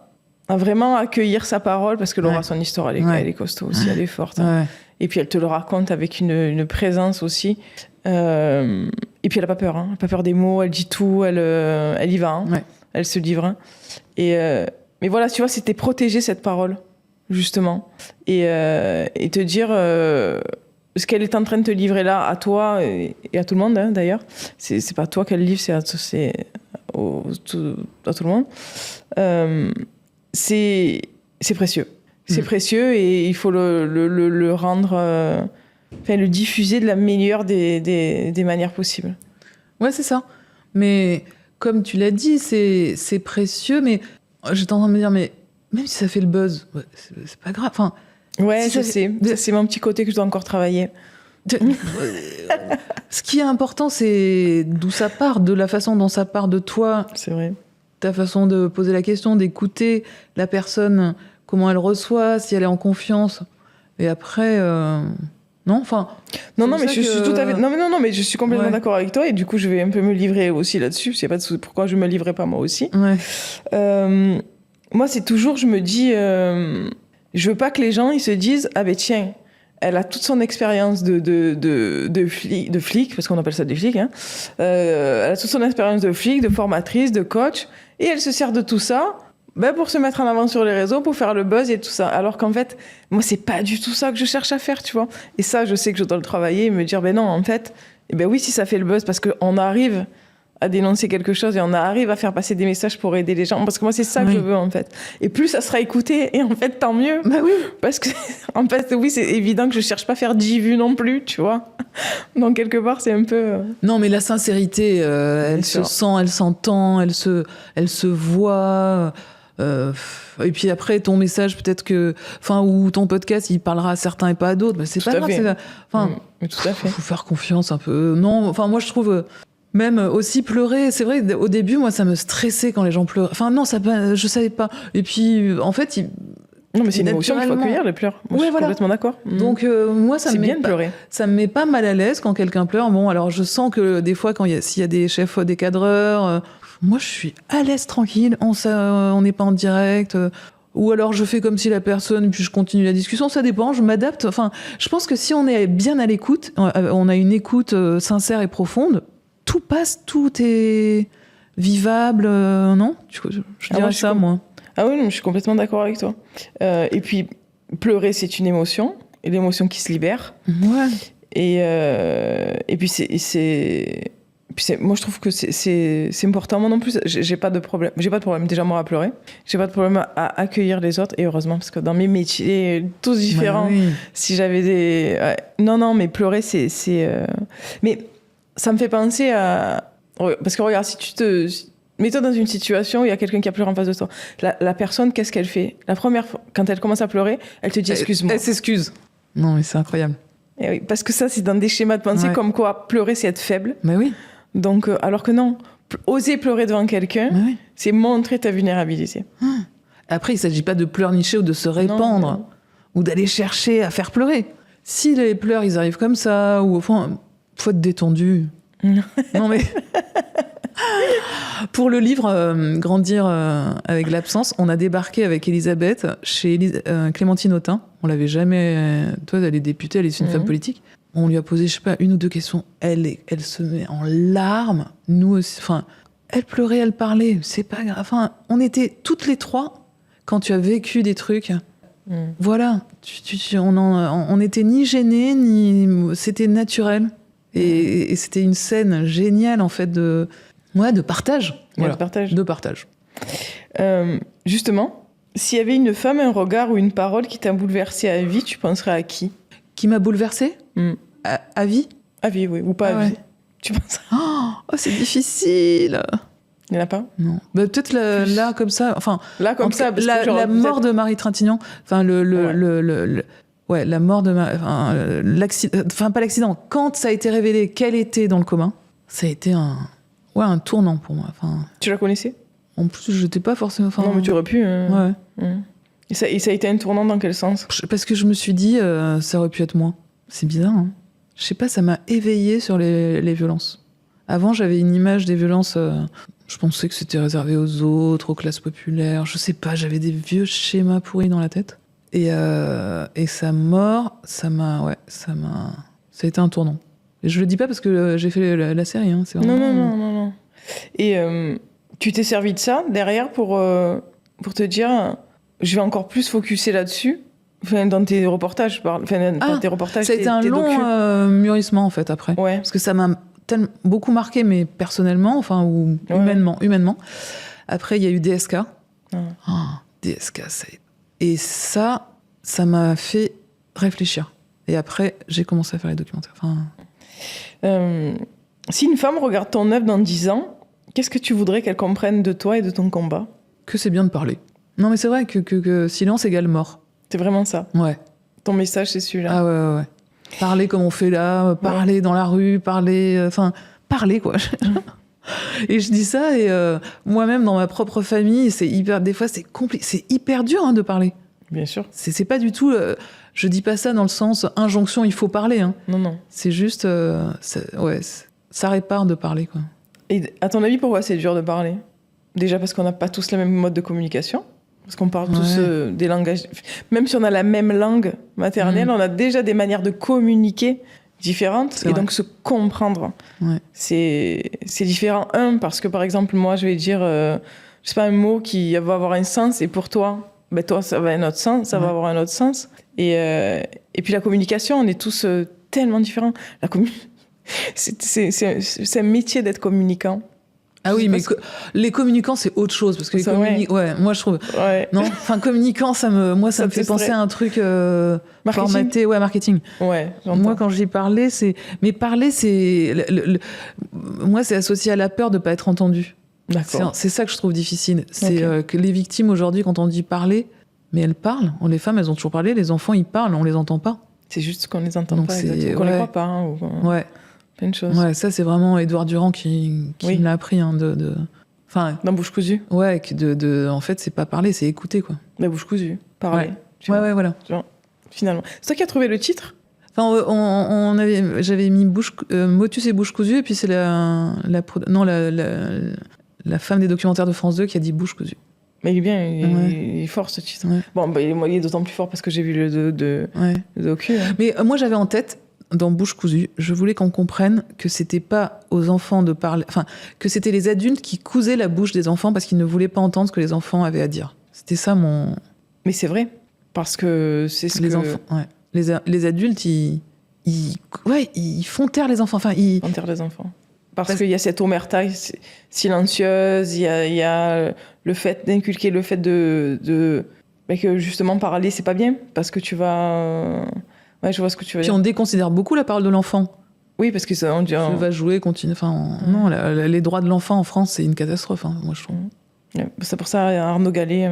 vraiment accueillir sa parole, parce que Laura, son histoire, elle est costaud aussi, elle est forte. Hein. Ouais. Et puis, elle te le raconte avec une présence aussi. Et puis, elle n'a pas peur. Hein. Elle n'a pas peur des mots, elle dit tout, elle y va. Hein. Ouais. Elle se livre. Hein. Mais voilà, tu vois, c'était protéger cette parole, justement. Et te dire ce qu'elle est en train de te livrer là, à toi et à tout le monde, hein, d'ailleurs. C'est pas toi qu'elle livre, c'est à tout le monde. C'est précieux. C'est précieux, et il faut le rendre... le diffuser de la meilleure des manières possibles. Ouais, c'est ça. Mais comme tu l'as dit, c'est précieux, mais j'étais en train de me dire, mais même si ça fait le buzz, c'est pas grave. Enfin, ouais, je sais. C'est mon petit côté que je dois encore travailler. Ce qui est important, c'est d'où ça part, de la façon dont ça part de toi. C'est vrai. Ta façon de poser la question, d'écouter la personne, comment elle reçoit, si elle est en confiance. Et après... Non, enfin. Non, mais je suis tout à fait. Non, mais je suis complètement d'accord avec toi, et du coup, je vais un peu me livrer aussi là-dessus. Je sais pas pourquoi je me livrerais pas moi aussi. Ouais. Moi, c'est toujours, je me dis, je veux pas que les gens ils se disent, ah ben tiens, elle a toute son expérience de flic, parce qu'on appelle ça des flics. Hein. Elle a toute son expérience de flic, de formatrice, de coach, et elle se sert de tout ça. Pour se mettre en avant sur les réseaux, pour faire le buzz et tout ça. Alors qu'en fait, moi, c'est pas du tout ça que je cherche à faire, tu vois. Et ça, je sais que je dois le travailler et me dire, non, en fait, oui, si ça fait le buzz, parce qu'on arrive à dénoncer quelque chose et on arrive à faire passer des messages pour aider les gens. Parce que moi, c'est ça que je veux, en fait. Et plus ça sera écouté, et en fait, tant mieux. Oui. Parce que, en fait, oui, c'est évident que je cherche pas à faire 10 vues non plus, tu vois. Donc, quelque part, c'est un peu... Non, mais la sincérité, elle se sent, elle s'entend, elle se voit... et puis après, ton message, peut-être que... ou ton podcast, il parlera à certains et pas à d'autres. C'est pas grave. Mais tout à fait. Faut faire confiance un peu. Non, moi, je trouve... Même aussi pleurer, c'est vrai, au début, moi, ça me stressait quand les gens pleuraient. Enfin, non, je savais pas. Et puis, en fait, non, mais c'est une émotion qu'il faut accueillir, les pleurs. Moi, je suis complètement d'accord. Donc, moi, ça me met pas mal à l'aise quand quelqu'un pleure. Bon, alors, je sens que des fois, s'il y a des chefs, des cadreurs, moi, je suis à l'aise, tranquille. On n'est pas en direct. Ou alors, je fais comme si la personne, puis je continue la discussion. Ça dépend, je m'adapte. Enfin, je pense que si on est bien à l'écoute, on a une écoute sincère et profonde, tout passe, tout est vivable, non ? Je dirais ça, moi. Ah oui, non, je suis complètement d'accord avec toi. Et puis, pleurer, c'est une émotion, et l'émotion qui se libère. Ouais. Et puis, moi, je trouve que c'est important. Moi non plus, j'ai pas de problème. J'ai pas de problème, déjà, moi, à pleurer. J'ai pas de problème à accueillir les autres, et heureusement, parce que dans mes métiers, tous différents, si j'avais des... Non, mais pleurer, Mais ça me fait penser à... Parce que regarde, mets-toi dans une situation où il y a quelqu'un qui a pleuré en face de toi. La personne, qu'est-ce qu'elle fait ? La première fois, quand elle commence à pleurer, elle te dit « excuse-moi ». Elle s'excuse. Non, mais c'est incroyable. Et oui, parce que ça, c'est dans des schémas de pensée comme quoi pleurer, c'est être faible. Mais oui. Donc, alors que non, oser pleurer devant quelqu'un, c'est montrer ta vulnérabilité. Après, il ne s'agit pas de pleurnicher ou de se répandre, ou d'aller chercher à faire pleurer. Si les pleurs, ils arrivent comme ça, ou au fond, faut être détendu. Non, mais... Pour le livre Grandir avec l'absence, on a débarqué avec Elisabeth chez Clémentine Autain. On l'avait jamais... Toi, elle est députée, elle est une femme politique. On lui a posé, je sais pas, 1 ou 2 questions. Elle se met en larmes. Nous aussi. Enfin, elle pleurait, elle parlait. C'est pas grave. Enfin, on était toutes les 3 quand tu as vécu des trucs. Voilà. On n'était ni gênés, ni... C'était naturel. Et c'était une scène géniale, en fait, de partage. Voilà. De partage. Justement, s'il y avait une femme, un regard ou une parole qui t'a bouleversée à vie, tu penserais à qui ? Qui m'a bouleversée ? À vie ? À vie, oui. Ou pas à vie. Tu penserais... Oh, c'est difficile. Il n'y en a pas ? Non. Bah, peut-être là, comme ça. Enfin, là, comme ça. Parce que la mort de Marie Trintignant. Enfin, la mort de l'accident. Enfin, pas l'accident. Quand ça a été révélé qu'elle était dans le coma, ça a été un tournant pour moi. Enfin, tu la connaissais ? En plus, je n'étais pas forcément... non, mais tu aurais pu. Ouais. Et ça a été un tournant dans quel sens ? Parce que je me suis dit, ça aurait pu être moi. C'est bizarre, hein. Je sais pas, ça m'a éveillée sur les violences. Avant, j'avais une image des violences... je pensais que c'était réservé aux autres, aux classes populaires. Je sais pas, j'avais des vieux schémas pourris dans la tête. Et sa mort, ça a été un tournant. Et je le dis pas parce que j'ai fait la série. Hein. C'est vraiment... Non. Et tu t'es servi de ça derrière pour te dire, je vais encore plus focuser là-dessus. Enfin, dans tes reportages, dans tes reportages, ça a été un long mûrissement en fait après. Ouais. Parce que ça m'a beaucoup marqué, mais personnellement, enfin ou humainement. Après, il y a eu DSK. DSK, et ça m'a fait réfléchir. Et après, j'ai commencé à faire les documentaires. Si une femme regarde ton œuvre dans 10 ans, qu'est-ce que tu voudrais qu'elle comprenne de toi et de ton combat ? Que c'est bien de parler. Non, mais c'est vrai que silence égale mort. C'est vraiment ça. Ouais. Ton message, c'est celui-là. Ah ouais. Parler comme on fait là, parler dans la rue, parler quoi. Et je dis ça, et moi-même dans ma propre famille, des fois c'est compliqué, c'est hyper dur de parler. Bien sûr. C'est pas du tout, je dis pas ça dans le sens injonction, il faut parler. Hein. Non. C'est juste, ça répare de parler quoi. Et à ton avis, pourquoi c'est dur de parler ? Déjà parce qu'on n'a pas tous le même mode de communication. Parce qu'on parle tous des langages... Même si on a la même langue maternelle, on a déjà des manières de communiquer différentes. Et donc se comprendre, c'est différent. Parce que par exemple, moi, je vais dire, je sais pas, un mot qui va avoir un sens. Et pour toi, toi, ça va avoir un autre sens. Ça va avoir un autre sens. Et puis la communication, on est tous tellement différents. C'est un métier d'être communicant. Ah oui, mais les communicants, c'est autre chose. Parce que moi, je trouve... Non, communicant, ça me fait penser à un truc formaté. Ouais, marketing. Ouais, moi, quand j'y parlais, c'est... Mais parler, c'est... Moi, c'est associé à la peur de ne pas être entendu. D'accord. C'est ça que je trouve difficile. C'est que les victimes, aujourd'hui, quand on dit parler, mais elles parlent. Les femmes, elles ont toujours parlé. Les enfants, ils parlent. On les entend pas. C'est juste qu'on les entend pas. Qu'on les croit pas. Ouais. plein de choses. Ouais, ça, c'est vraiment Édouard Durand qui Oui. me l'a appris. Hein, Enfin, Dans Bouche cousue. ouais, en fait, c'est pas parler, c'est écouter, quoi. La Bouche cousue. Parler. Ouais. Tu vois, Ouais, voilà. finalement. C'est toi qui as trouvé le titre? Enfin, j'avais mis Motus et Bouche cousue, et puis c'est la femme des documentaires de France 2 qui a dit Bouche cousue. Mais il est bien, Ouais. il est fort ce titre. Ouais. Bon, bah, il est d'autant plus fort parce que j'ai vu le Ouais. docu. Hein. Mais moi, j'avais en tête, dans Bouche cousue, je voulais qu'on comprenne que c'était pas aux enfants de parler, enfin, que c'était les adultes qui cousaient la bouche des enfants parce qu'ils ne voulaient pas entendre ce que les enfants avaient à dire. C'était ça mon. Mais c'est vrai, parce que c'est ce Les que... enfants, ouais. Les adultes, ils font taire les enfants. Enfin, enterre les enfants. Parce qu'il y a cette omerta silencieuse, il y a le fait d'inculquer le fait mais que justement parler, c'est pas bien, parce que tu vas... Ouais, je vois ce que tu veux Puis dire. on déconsidère beaucoup la parole de l'enfant. Oui, parce que ça, on dit... Je va jouer, continue. Enfin, non, les droits de l'enfant en France, c'est une catastrophe, hein, moi je trouve. Ouais, c'est pour ça Arnaud Gallet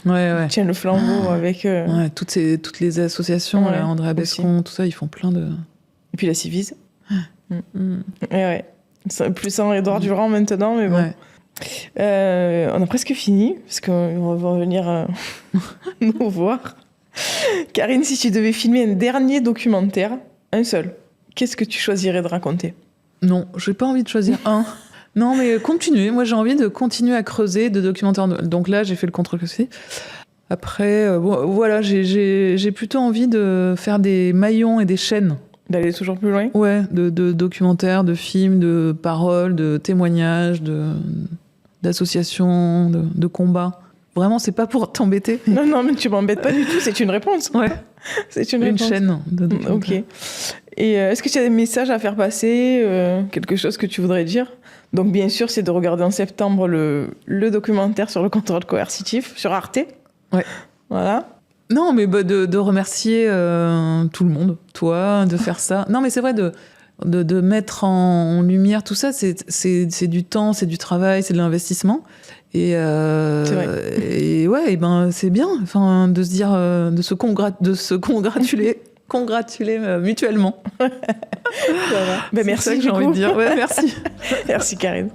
Ouais. tient le flambeau avec... Ouais, toutes les associations, Ouais, là, Andrea Bescon, tout ça, ils font plein de. Et puis la Civise. Ouais. C'est plus sans Édouard Durand maintenant, mais bon. Ouais. On a presque fini, parce qu'on va venir nous voir. Karine, si tu devais filmer un dernier documentaire, un seul, qu'est-ce que tu choisirais de raconter? Non, j'ai pas envie de choisir un. Non, mais continuer. Moi, j'ai envie de continuer à creuser de documentaires. Donc là, j'ai fait le contre-aussi. Après, voilà, j'ai plutôt envie de faire des maillons et des chaînes. D'aller toujours plus loin? Ouais, de documentaires, de films, de paroles, de témoignages, d'associations, de combats. Vraiment, c'est pas pour t'embêter. Non, mais tu m'embêtes pas du tout, c'est une réponse. Ouais. C'est une Une réponse. chaîne de documentaires. Ok. Et est-ce que tu as des messages à faire passer, quelque chose que tu voudrais dire? Donc bien sûr, c'est de regarder en septembre le documentaire sur le contrôle coercitif sur Arte. Ouais. Voilà. Non, mais de remercier tout le monde, toi, de faire ça. Non, mais c'est vrai de mettre en lumière tout ça, c'est du temps, c'est du travail, c'est de l'investissement. Et, C'est vrai. Et ouais, et ben c'est bien, enfin, de se dire, de se congratuler mutuellement. Voilà. Ben, C'est merci ça que du j'ai envie coup. de dire. Ouais, merci. Merci Karine.